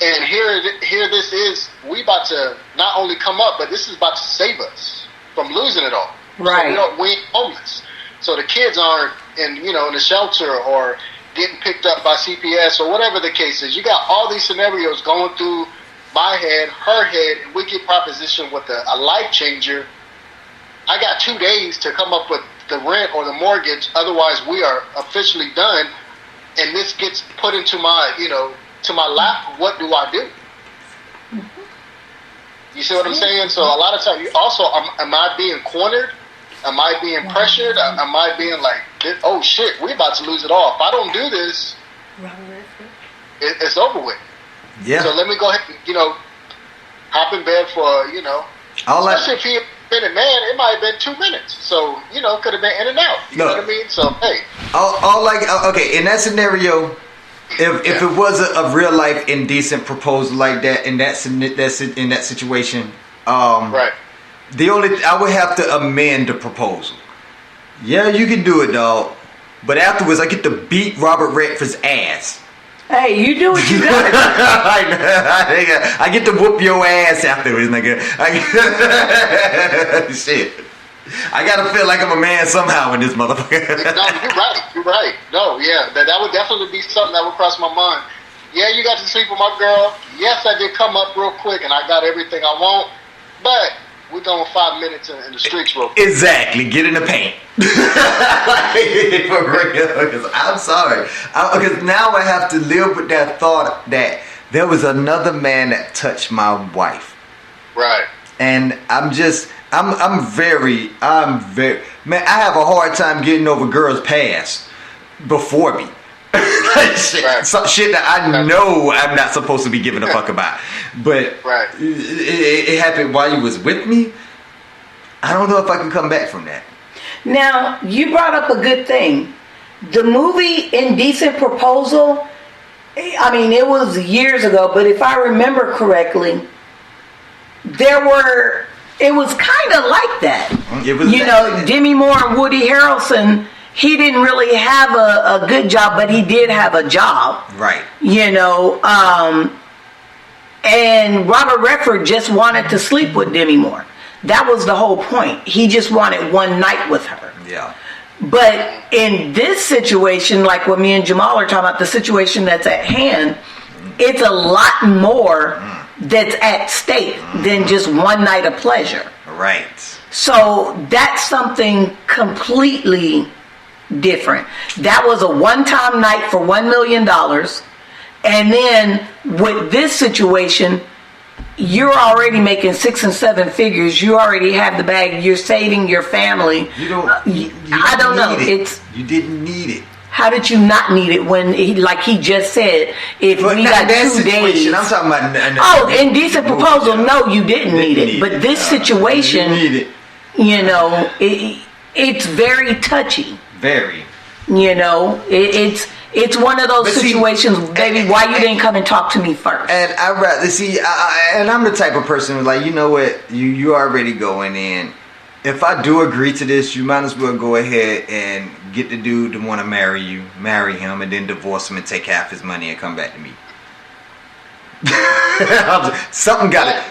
and here this is. We about to not only come up, but this is about to save us from losing it all. Right. So we ain't homeless. So the kids aren't in the shelter or getting picked up by CPS or whatever the case is. You got all these scenarios going through my head, her head, and we get propositioned with a life changer. I got 2 days to come up with the rent or the mortgage. Otherwise, we are officially done. And this gets put into my, to my lap. What do I do? You see what I'm saying? So a lot of times, also, am I being cornered? Am I being pressured? Am I being like, oh shit, we about to lose it all. If I don't do this, it's over with. Yeah. So let me go ahead and, hop in bed for, especially if he been a man, it might have been 2 minutes. So, could have been in and out. You know what I mean? So, hey. Okay, in that scenario, if it was a real life indecent proposal like that, in that situation, right. I would have to amend the proposal. Yeah, you can do it, dog. But afterwards, I get to beat Robert Redford's ass. Hey, you do what you got. I get to whoop your ass afterwards, nigga. Shit. I gotta feel like I'm a man somehow in this motherfucker. No, you're right. You're right. No, yeah, that would definitely be something that would cross my mind. Yeah, you got to sleep with my girl. Yes, I did come up real quick, and I got everything I want. But we're going 5 minutes in the streets real quick. Exactly. Get in the paint. For real. Because I'm sorry. Because now I have to live with that thought that there was another man that touched my wife. Right. And I'm very, man, I have a hard time getting over girls' past before me. Some shit that I know I'm not supposed to be giving a fuck about. But it happened while you was with me. I don't know if I can come back from that. Now, you brought up a good thing. The movie Indecent Proposal, I mean, it was years ago, but if I remember correctly, it was kind of like that. It was Demi Moore and Woody Harrelson, he didn't really have a good job, but he did have a job. Right. And Robert Redford just wanted to sleep with Demi Moore. That was the whole point. He just wanted one night with her. Yeah. But in this situation, like what me and Jamal are talking about, the situation that's at hand, it's a lot more that's at stake than just one night of pleasure. Right. So that's something completely different. That was a one-time night for $1 million. And then with this situation, you're already making 6 and 7 figures. You already have the bag. You're saving your family. You don't. I don't know. You didn't need it. How did you not need it when, like he just said, if we got 2 days? I'm talking about. Indecent Proposal. No, you didn't need it. But this situation, it's very touchy. Very. It's one of those situations, baby, why you didn't come and talk to me first? And I'd rather see, and I'm the type of person who's like, you know what, you already going in. If I do agree to this, you might as well go ahead and get the dude to want to marry you, marry him, and then divorce him and take half his money and come back to me. Something got it.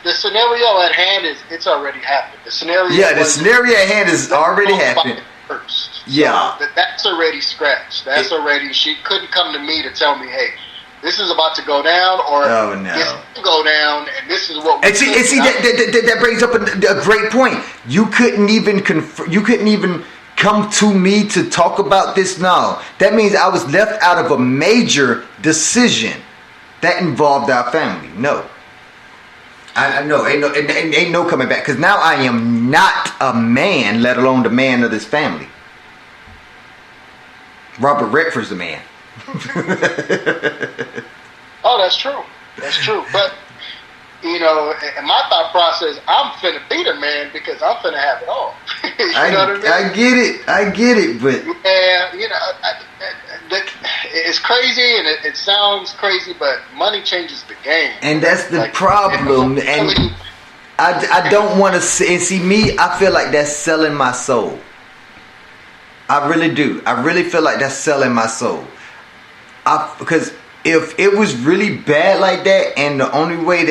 The scenario at hand it's already happened. The scenario at hand is already happened. First. Yeah. So that's already scratched. That's already, she couldn't come to me to tell me, hey, this is about to go down, or this will go down, and this is what we and see that brings up a great point. You couldn't even come to me to talk about this now. That means I was left out of a major decision that involved our family. No. I know, ain't no coming back, because now I am not a man, let alone the man of this family. Robert Redford's the man. Oh, that's true. That's true. But, in my thought process, I'm finna be the man because I'm finna have it all. You know what I mean? I get it, but... Yeah, it's crazy and it sounds crazy, but money changes the game. And that's the problem. And I don't want to see me. I feel like that's selling my soul. I really do. I really feel like that's selling my soul. Because if it was really bad like that, and the only way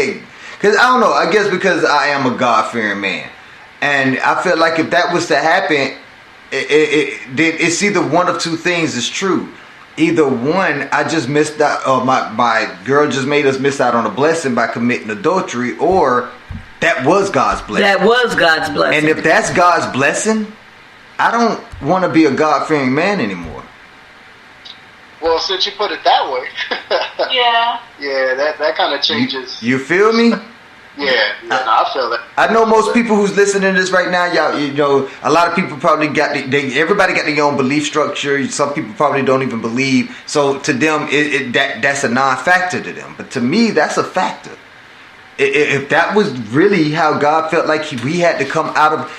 because I don't know, I guess because I am a God-fearing man, and I feel like if that was to happen, it's either one of two things is true. Either one, I just missed out, or my girl just made us miss out on a blessing by committing adultery, or that was God's blessing. That was God's blessing. And if that's God's blessing, I don't want to be a God-fearing man anymore. Well, since you put it that way. Yeah. Yeah, that kind of changes. You feel me? Yeah, I feel that. I know most people who's listening to this right now, y'all, a lot of people probably everybody got their own belief structure. Some people probably don't even believe. So to them, that's a non-factor to them. But to me, that's a factor. If that was really how God felt like we had to come out of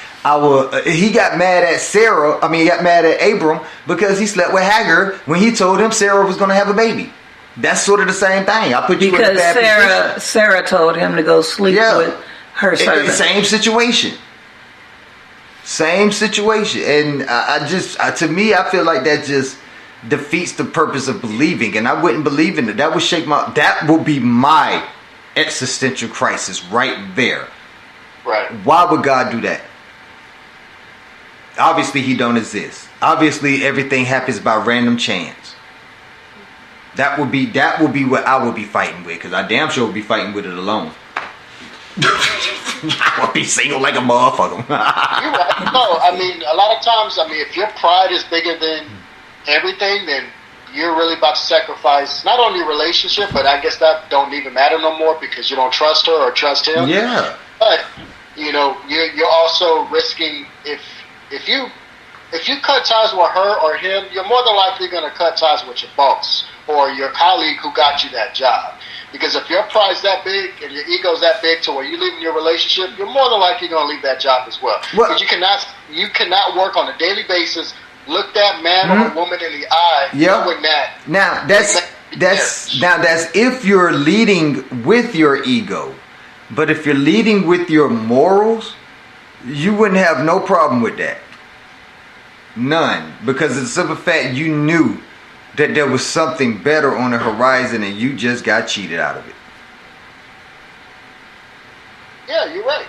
he got mad at Sarah. I mean, he got mad at Abram because he slept with Hagar when he told him Sarah was going to have a baby. That's sort of the same thing. I put you in a bad position. Sarah told him to go sleep with her servant. Same situation. And to me, I feel like that just defeats the purpose of believing, and I wouldn't believe in it. That would shake my. That will be my existential crisis right there. Right. Why would God do that? Obviously, He don't exist. Obviously, everything happens by random chance. That would be what I would be fighting with, because I damn sure would be fighting with it alone. I would be single like a motherfucker. You're right. No, I mean, a lot of times, if your pride is bigger than everything, then you're really about to sacrifice not only your relationship, but I guess that don't even matter no more because you don't trust her or trust him. Yeah. But you're also risking if you cut ties with her or him, you're more than likely going to cut ties with your boss or your colleague who got you that job. Because if your pride's that big and your ego's that big to where you're leaving your relationship, you're more than likely going to leave that job as well. Because you cannot work on a daily basis, look that man or woman in the eye, knowing that. Now that's if you're leading with your ego. But if you're leading with your morals, you wouldn't have no problem with that. None. Because of the simple fact you knew that there was something better on the horizon and you just got cheated out of it. Yeah, you're right.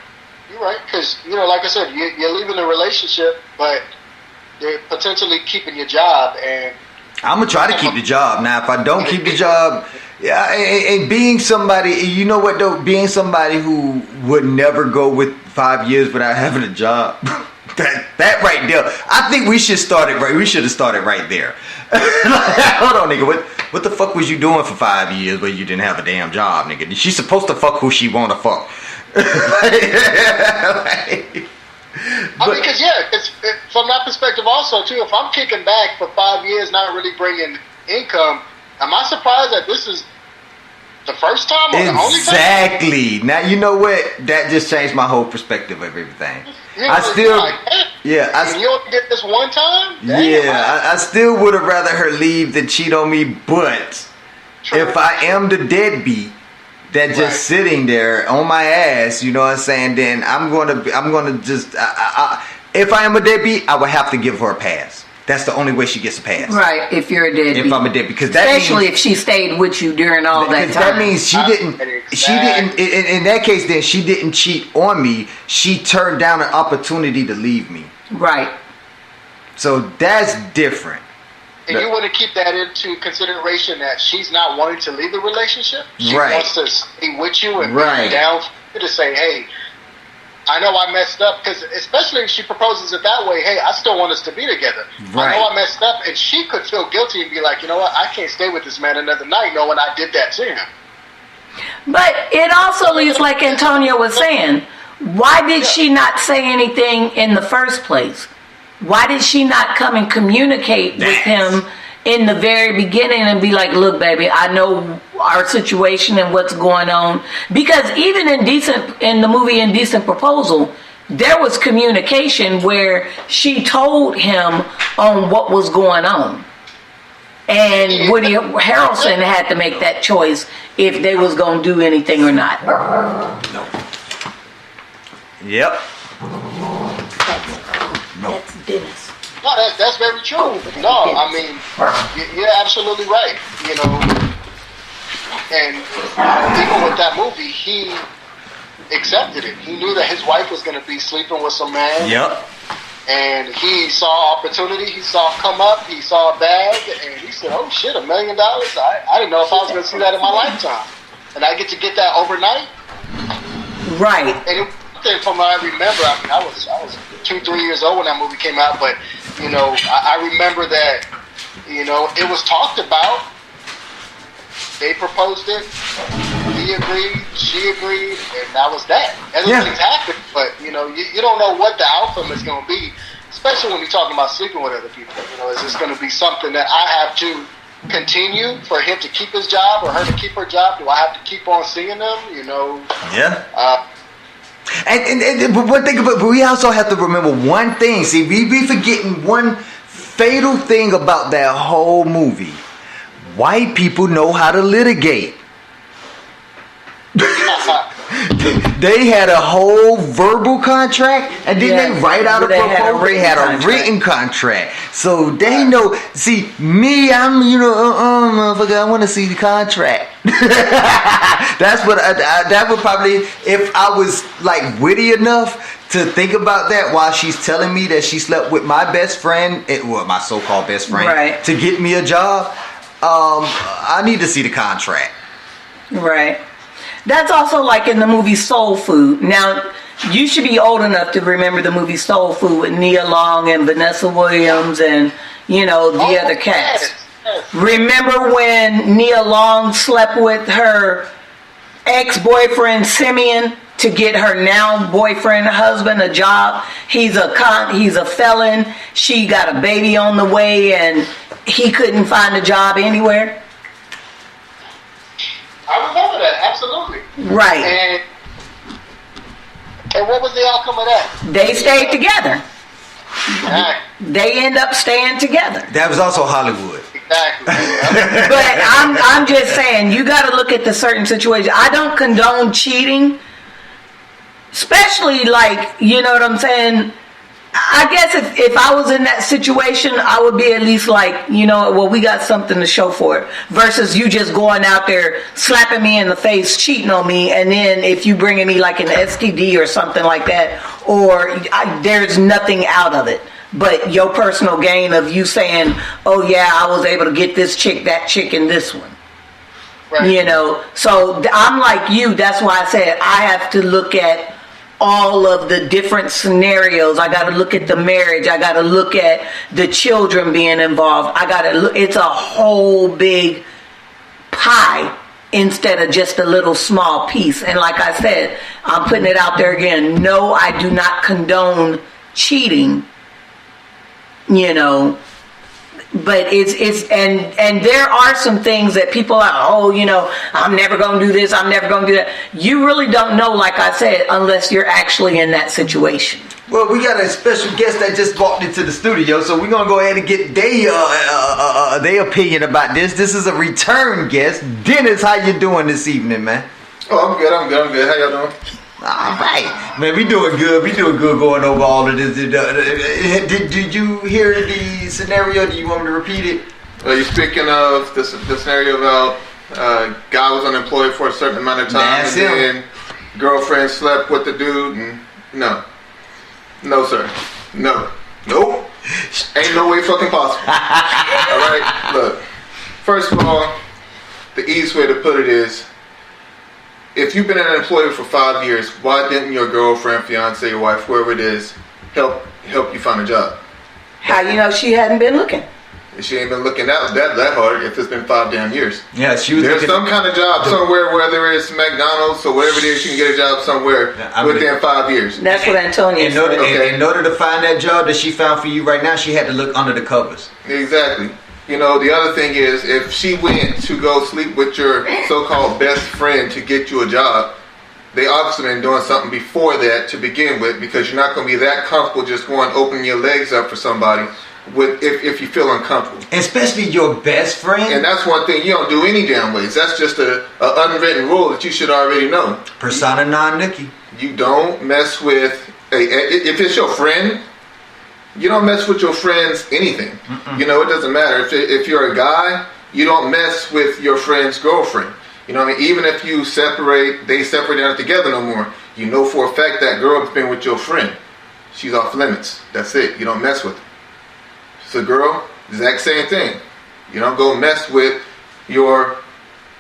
You're right. Because, like I said, you're leaving the relationship, but they're potentially keeping your job. And I'm going to try to keep the job. Now, if I don't keep the job, and being somebody, you know what though? Being somebody who would never go with 5 years without having a job. That right there, I think we should start it right. We should have started right there. Hold on, nigga. What the fuck was you doing for 5 years where you didn't have a damn job, nigga? She's supposed to fuck who she want to fuck. Because from that perspective also too, if I'm kicking back for 5 years, not really bringing income, am I surprised that this is the first time or the only time? Exactly. Now you know what? That just changed my whole perspective of everything. You only did this one time? I still would have rather her leave than cheat on me. But if I am the deadbeat that just sitting there on my ass, you know what I'm saying? Then I'm gonna just. If I am a deadbeat, I would have to give her a pass. That's the only way she gets a pass. Right, if you're a deadbeat. If I'm a deadbeat, because that especially means, if she stayed with you during all that time. That means she didn't. In that case, then she didn't cheat on me. She turned down an opportunity to leave me. Right. So that's different. And you want to keep that into consideration that she's not wanting to leave the relationship. She wants to stay with you and be down for you to say, hey, I know I messed up, because especially if she proposes it that way, hey, I still want us to be together. I know I messed up, and she could feel guilty and be like, you know what, I can't stay with this man another night knowing I did that to him. But it also leaves, like Antonio was saying, why did she not say anything in the first place? Why did she not come and communicate with him in the very beginning and be like, look, baby, I know our situation and what's going on? Because even in the movie Indecent Proposal, there was communication where she told him on what was going on. And Woody Harrelson had to make that choice if they was going to do anything or not. Yep. That's Dennis. No, that's very true. No, I mean, you're absolutely right. And even with that movie, he accepted it. He knew that his wife was going to be sleeping with some man. Yep. And he saw opportunity. He saw it come up. He saw a bag, and he said, "Oh shit, $1 million! I didn't know if I was going to see that in my lifetime, and I get to get that overnight." Right. And from what I remember, I was 2-3 years old when that movie came out, but I remember that it was talked about. They proposed it. He agreed. She agreed, and that was that. Other things happened, but you don't know what the outcome is going to be, especially when you're talking about sleeping with other people. Is this going to be something that I have to continue for him to keep his job or her to keep her job? Do I have to keep on seeing them? Yeah. And one thing, but we also have to remember one thing. See, we be forgetting one fatal thing about that whole movie. White people know how to litigate. They had a whole verbal contract, and then they write out a proposal. They had a written contract, so they know. See, me, I'm motherfucker. I want to see the contract. That's what that would probably, if I was like witty enough to think about that while she's telling me that she slept with my best friend, my so-called best friend, right, to get me a job. I need to see the contract. Right. That's also like in the movie Soul Food. Now, you should be old enough to remember the movie Soul Food with Nia Long and Vanessa Williams and, the other cats. Yes. Remember when Nia Long slept with her ex-boyfriend Simeon to get her now boyfriend, husband, a job? He's a felon. She got a baby on the way and he couldn't find a job anywhere. I remember that, absolutely. Right. And what was the outcome of that? They stayed together. Exactly. They end up staying together. That was also Hollywood. Exactly. But I'm just saying, you got to look at the certain situation. I don't condone cheating, especially like, you know what I'm saying? I guess if I was in that situation, I would be at least like, we got something to show for it. Versus you just going out there, slapping me in the face, cheating on me, and then if you bringing me like an STD or something like that, or there's nothing out of it. But your personal gain of you saying, oh yeah, I was able to get this chick, that chick, and this one. Right. So I'm like you. That's why I said I have to look at all of the different scenarios. I got to look at the marriage. I got to look at the children being involved. I got to look. It's a whole big pie instead of just a little small piece. And like I said, I'm putting it out there again. No, I do not condone cheating. But it's and there are some things that people are, I'm never going to do this, I'm never going to do that. You really don't know, like I said, unless you're actually in that situation. Well, we got a special guest that just walked into the studio, so we're going to go ahead and get their opinion about this. This is a return guest. Dennis, how you doing this evening, man? Oh, I'm good. How y'all doing? All right, man, we doing good going over all of this. Did you hear the scenario? Do you want me to repeat it? You're speaking of the scenario about guy was unemployed for a certain amount of time, That's and then girlfriend slept with the dude, and no, sir, nope, ain't no way fucking possible. All right, look, first of all, the easiest way to put it is, if you've been an employee for 5 years, why didn't your girlfriend, fiance, your wife, whoever it is, help you find a job? How you know she hadn't been looking? She ain't been looking that hard if it's been 5 damn years. Yeah, she was. There's some kind of job somewhere, whether it's McDonald's or whatever it is, you can get a job somewhere within 5 years. That's what Antonio said. In order to find that job that she found for you right now, she had to look under the covers. Exactly. The other thing is, if she went to go sleep with your so-called best friend to get you a job, they obviously been doing something before that to begin with, because you're not going to be that comfortable just going opening your legs up for somebody if you feel uncomfortable. Especially your best friend. And that's one thing you don't do any damn ways. That's just a unwritten rule that you should already know. Persona non nookie. You don't mess with if it's your friend. You don't mess with your friends anything. Mm-mm. It doesn't matter. If you're a guy, you don't mess with your friend's girlfriend. Even if you separate, they separate, they're not together no more. You know for a fact that girl has been with your friend. She's off limits. That's it. You don't mess with her. So girl, exact same thing. You don't go mess with your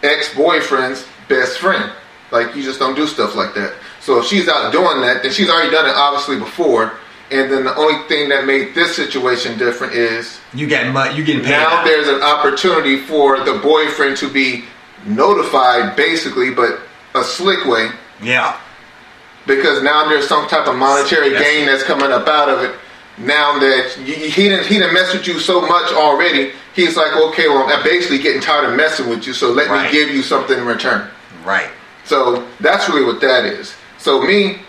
ex-boyfriend's best friend. Like, you just don't do stuff like that. So if she's out doing that, then she's already done it obviously before. And then the only thing that made this situation different is you getting paid. Now there's an opportunity for the boyfriend to be notified, basically, but a slick way. Yeah. Because now there's some type of monetary gain that's coming up out of it. Now that he didn't mess with you so much already, he's like, okay, well, I'm basically getting tired of messing with you, so let me give you something in return. Right. So that's really what that is. So me,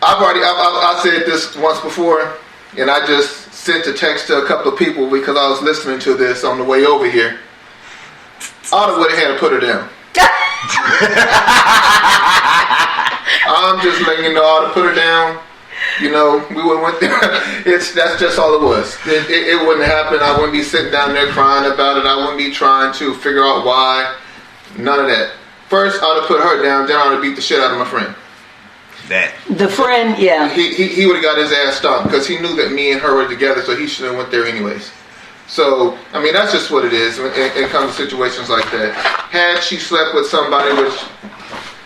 I said this once before, and I just sent a text to a couple of people because I was listening to this on the way over here. I would have had to put her down. I'm just letting you know how to put her down. You know, we went there. That's just all it was. It wouldn't happen. I wouldn't be sitting down there crying about it. I wouldn't be trying to figure out why. None of that. First, I would have put her down. Then I would have beat the shit out of my friend. The friend, yeah. He would have got his ass stomped because he knew that me and her were together, so he should have went there anyways. So, I mean, that's just what it is when it comes to situations like that. Had she slept with somebody, which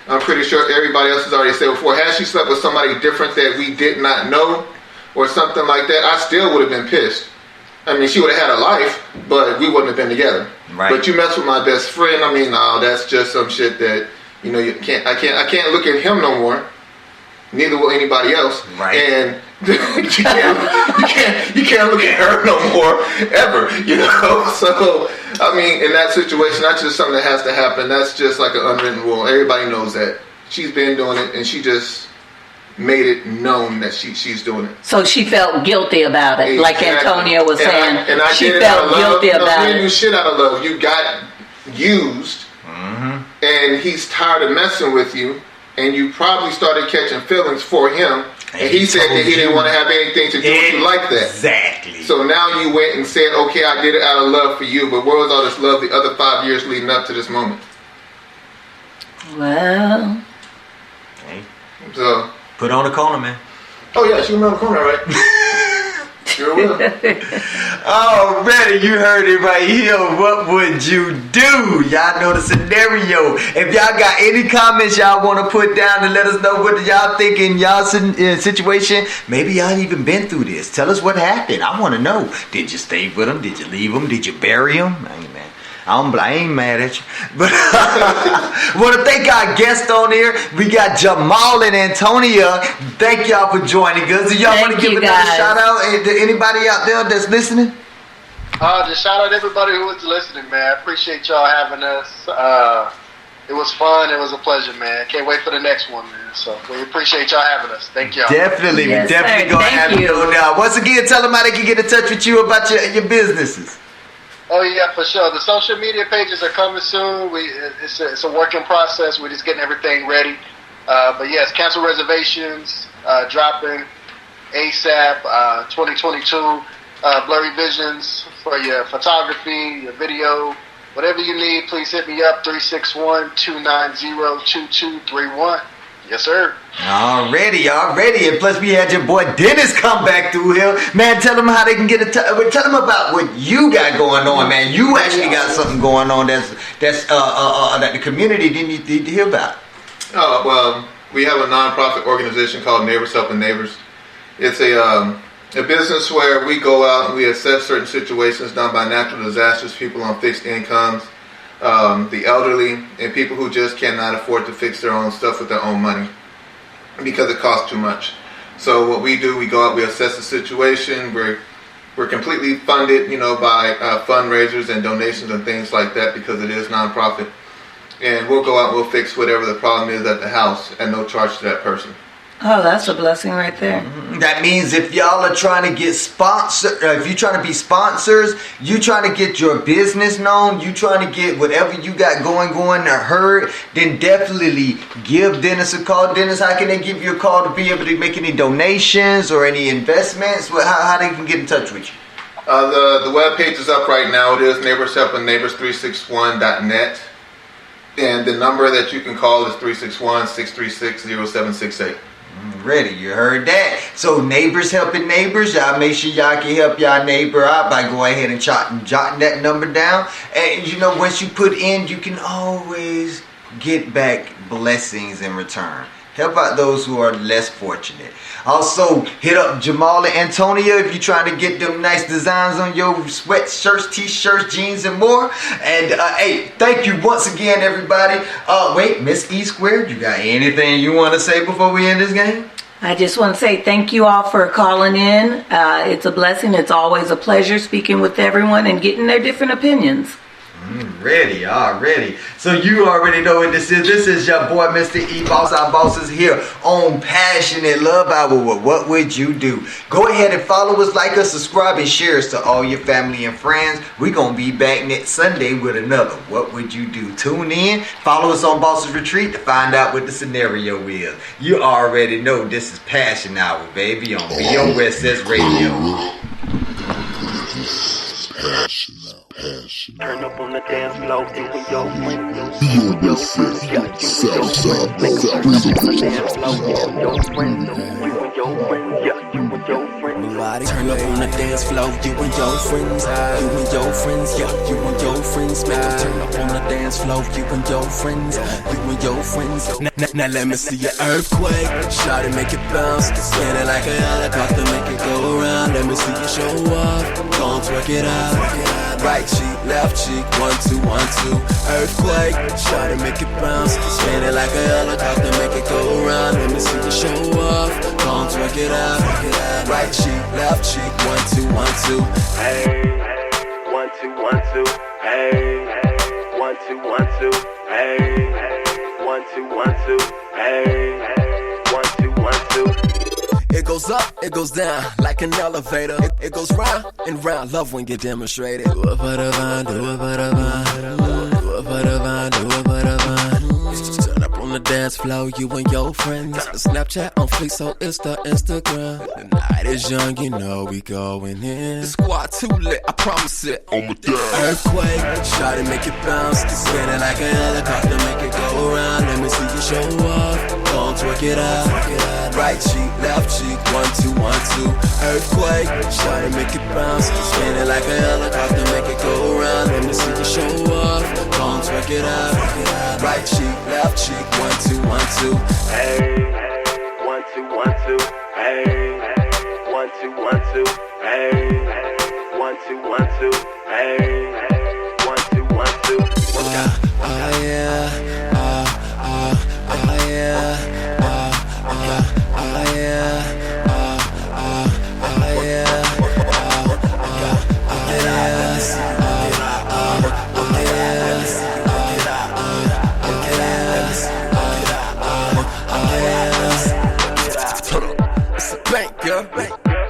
I'm pretty sure everybody else has already said before, had she slept with somebody different that we did not know or something like that, I still would have been pissed. I mean, she would have had a life, but we wouldn't have been together. Right. But you mess with my best friend, I mean, no, that's just some shit that, you know, I can't look at him no more. Neither will anybody else. Right. And you can't look at her no more ever, you know. So I mean, in that situation, that's just something that has to happen. That's just like an unwritten rule. Everybody knows that. She's been doing it, and she just made it known that she's doing it. So she felt guilty about it, like Antonia was saying. I she felt guilty about it. You shit out of love. You got used, and he's tired of messing with you. And you probably started catching feelings for him. And he said that he didn't want to have anything to do with you like that. Exactly. So now you went and said, okay, I did it out of love for you. But where was all this love the other 5 years leading up to this moment? Well. Hey. So. Put on the corner, man. Oh, yeah, she was on the corner, right? Sure will. Already, you heard it right here. What would you do? Y'all know the scenario. If y'all got any comments y'all want to put down and let us know what y'all think in y'all situation, maybe y'all even been through this. Tell us what happened. I want to know. Did you stay with them? Did you leave them? Did you bury them? I ain't mad at you. But want to thank our guests on here. We got Jamal and Antonia. Thank y'all for joining us. Do y'all want to give another shout out to anybody out there that's listening? Just shout out everybody who was listening, man. I appreciate y'all having us. It was fun. It was a pleasure, man. Can't wait for the next one, man. So we appreciate y'all having us. Thank y'all. Definitely. Yes, we're definitely going to have you on now. Once again, tell them how they can get in touch with you about your businesses. Oh yeah, for sure. The social media pages are coming soon. It's a working process. We're just getting everything ready. But yes, cancel reservations, dropping ASAP. 2022 blurry visions for your photography, your video, whatever you need. Please hit me up 361-290-2231. Yes, sir. Already. And plus we had your boy Dennis come back through here. Man, tell them how they can get tell them about what you got going on, man. You actually got something going on that's that the community didn't need to hear about. Oh, well, we have a nonprofit organization called Neighbors Helping Neighbors. It's a business where we go out and we assess certain situations done by natural disasters, people on fixed incomes, the elderly, and people who just cannot afford to fix their own stuff with their own money because it costs too much. So what we do, we go out, we assess the situation. We're completely funded, by fundraisers and donations and things like that because it is nonprofit. And we'll go out and we'll fix whatever the problem is at the house at no charge to that person. Oh, that's a blessing right there. That means if y'all are trying to get sponsored, if you're trying to be sponsors, you trying to get your business known, you trying to get whatever you got going or heard, then definitely give Dennis a call. Dennis, how can they give you a call to be able to make any donations or any investments? How they can get in touch with you? The web page is up right now. It is Neighbors Helping Neighbors 361.net. And the number that you can call is 361-636-0768. Ready, you heard that. So Neighbors Helping Neighbors, y'all make sure y'all can help y'all neighbor out by going ahead and jotting that number down. And once you put in, you can always get back blessings in return. Help out those who are less fortunate. Also, hit up Jamal and Antonia if you're trying to get them nice designs on your sweatshirts, t-shirts, jeans, and more. And, hey, thank you once again, everybody. Wait, Miss E Squared, you got anything you want to say before we end this game? I just want to say thank you all for calling in. It's a blessing. It's always a pleasure speaking with everyone and getting their different opinions. Ready, already. So you already know what this is. This is your boy, Mr. E. Boss. Our boss is here on Passionate Love Hour with What Would You Do? Go ahead and follow us, like us, subscribe, and share us to all your family and friends. We're going to be back next Sunday with another What Would You Do? Tune in. Follow us on Boss's Retreat to find out what the scenario is. You already know this is Passion Hour, baby, on BOSS Radio. Passion. Turn up on the dance floor, you and your friends. Turn up on the dance floor, you and your friends. You and your friends, yeah, you and your friends. Make them turn up on the dance floor, you and your friends. You and your friends. Now let me see your earthquake. Shot it, make it bounce. Spin it like a helicopter, make it go around. Let me see you show off. Gon' twerk it out. Right cheek, left cheek, 1, 2, 1, 2. Earthquake, try to make it bounce. Spin it like a helicopter, make it go around. Let me see you show off. Gon' twerk it out. Right cheek, left cheek, 1, 2, 1, 2. Hey, 1, 2, 1, 2. Hey, 1, 2, 1, 2. Hey, 1, 2, 1, 2. Hey, 1, 2, 1, 2. It goes up, it goes down, like an elevator. It goes round and round, love when you demonstrate it. Do it for the vine, do it for the vine. Do it for the vine, do it for the vine. Turn up on the dance floor, you and your friends. Got the Snapchat on fleek, so it's the Instagram. The night is young, you know we going in. The squad too lit, I promise it. On my dad. Earthquake, shot it, make it bounce. Spin it like a helicopter, make it go around. Let me see you show off. Gon' twerk it out. Right cheek, left cheek, 1, 2, 1, 2. Earthquake, shot it, make it bounce. Spin it like a helicopter, make it go around. Let me see you show off. Gon' twerk it out. Right cheek, left cheek, 1, 2, 1, 2. Hey, 1, 2, 1, 2. Hey, 1, 2, 1, 2. Hey, 1, 2, 1, 2. Hey, 1, 2, 1, 2.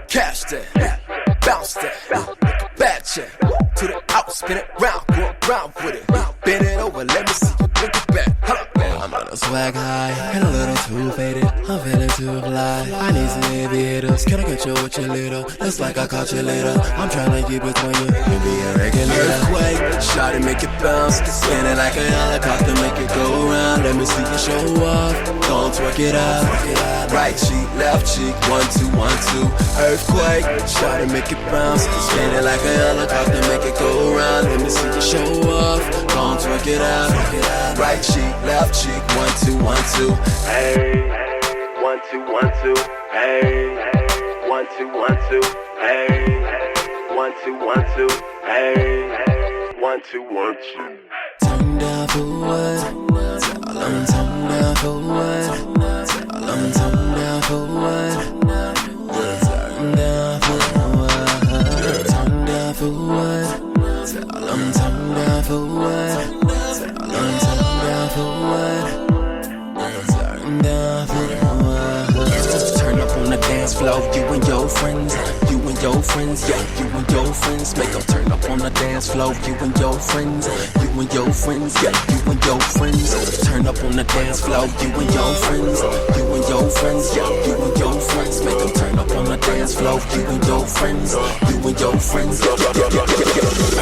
Cash that, bounce that, bad check. To the out, spin it round, go around with it. Bend it over, let me see you bring it back. I'm on a swag high, and a little too faded. I'm feeling too fly. I need some heavy hitters. Can I get you with your little? Looks like I caught you later. I'm trying to keep between you. You be a regular. Earthquake, shot it, make it bounce. Spin it like a helicopter, make it go around. Let me see you show off. Gon' twerk it out. Right cheek, left cheek, 1, 2, 1, 2. Earthquake, shot it, make it bounce. Spin it like a helicopter, make it go around. Let me see you show off. Gon' twerk it out. Right cheek, left cheek, 1, 2, 1, 2. Hey, 1, 2, 1, 2. Hey, 1, 2, 1, 2. Hey, 1, 2, 1, 2. Hey, 1, 2, 1, 2. Turn down for what? Tell 'em turn down for what? Tell 'em turn down for what? Turn down for what? Turn down for what? Tell 'em turn down for what? Tell 'em turn down for what? Turn down for what? Turn up on the dance floor, you and your friends. You and your friends, yeah, you and your friends. Make them turn up on the dance floor, you and your friends. You and your friends, yeah, you and your friends. Turn up on the dance floor, you and your friends. You and your friends, yeah, you and your friends. Make them turn up on the dance floor, you and your friends. You and your friends,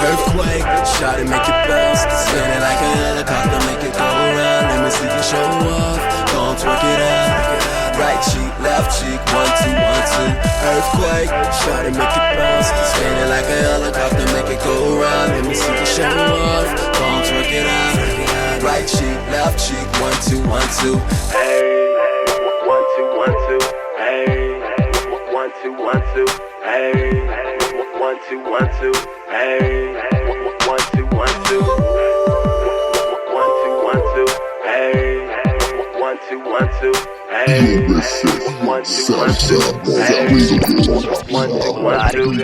earthquake, shot it, make it bounce. Spin it like a helicopter, make it go around. Let me see you show off. Gon' twerk it out. Right cheek, left cheek, 1, 2, 1, 2. Earthquake, shot it, make it bounce. Spin it like a helicopter, make it go around. Let me see you show off. Gon' twerk it out. Right cheek, left cheek, 1, 2, 1, 2. Hey, 1, 2, 1, 2. Hey, 1, 2, 1, 2. Hey, 1, 2, 1, 2. Hey, 1, 2, 1, 2. 1, 2, 1, 2. Hey, 1, 2, 1, 2. Hey, 1, 2, 1, 2. Hey, 1, 2, 1, 2.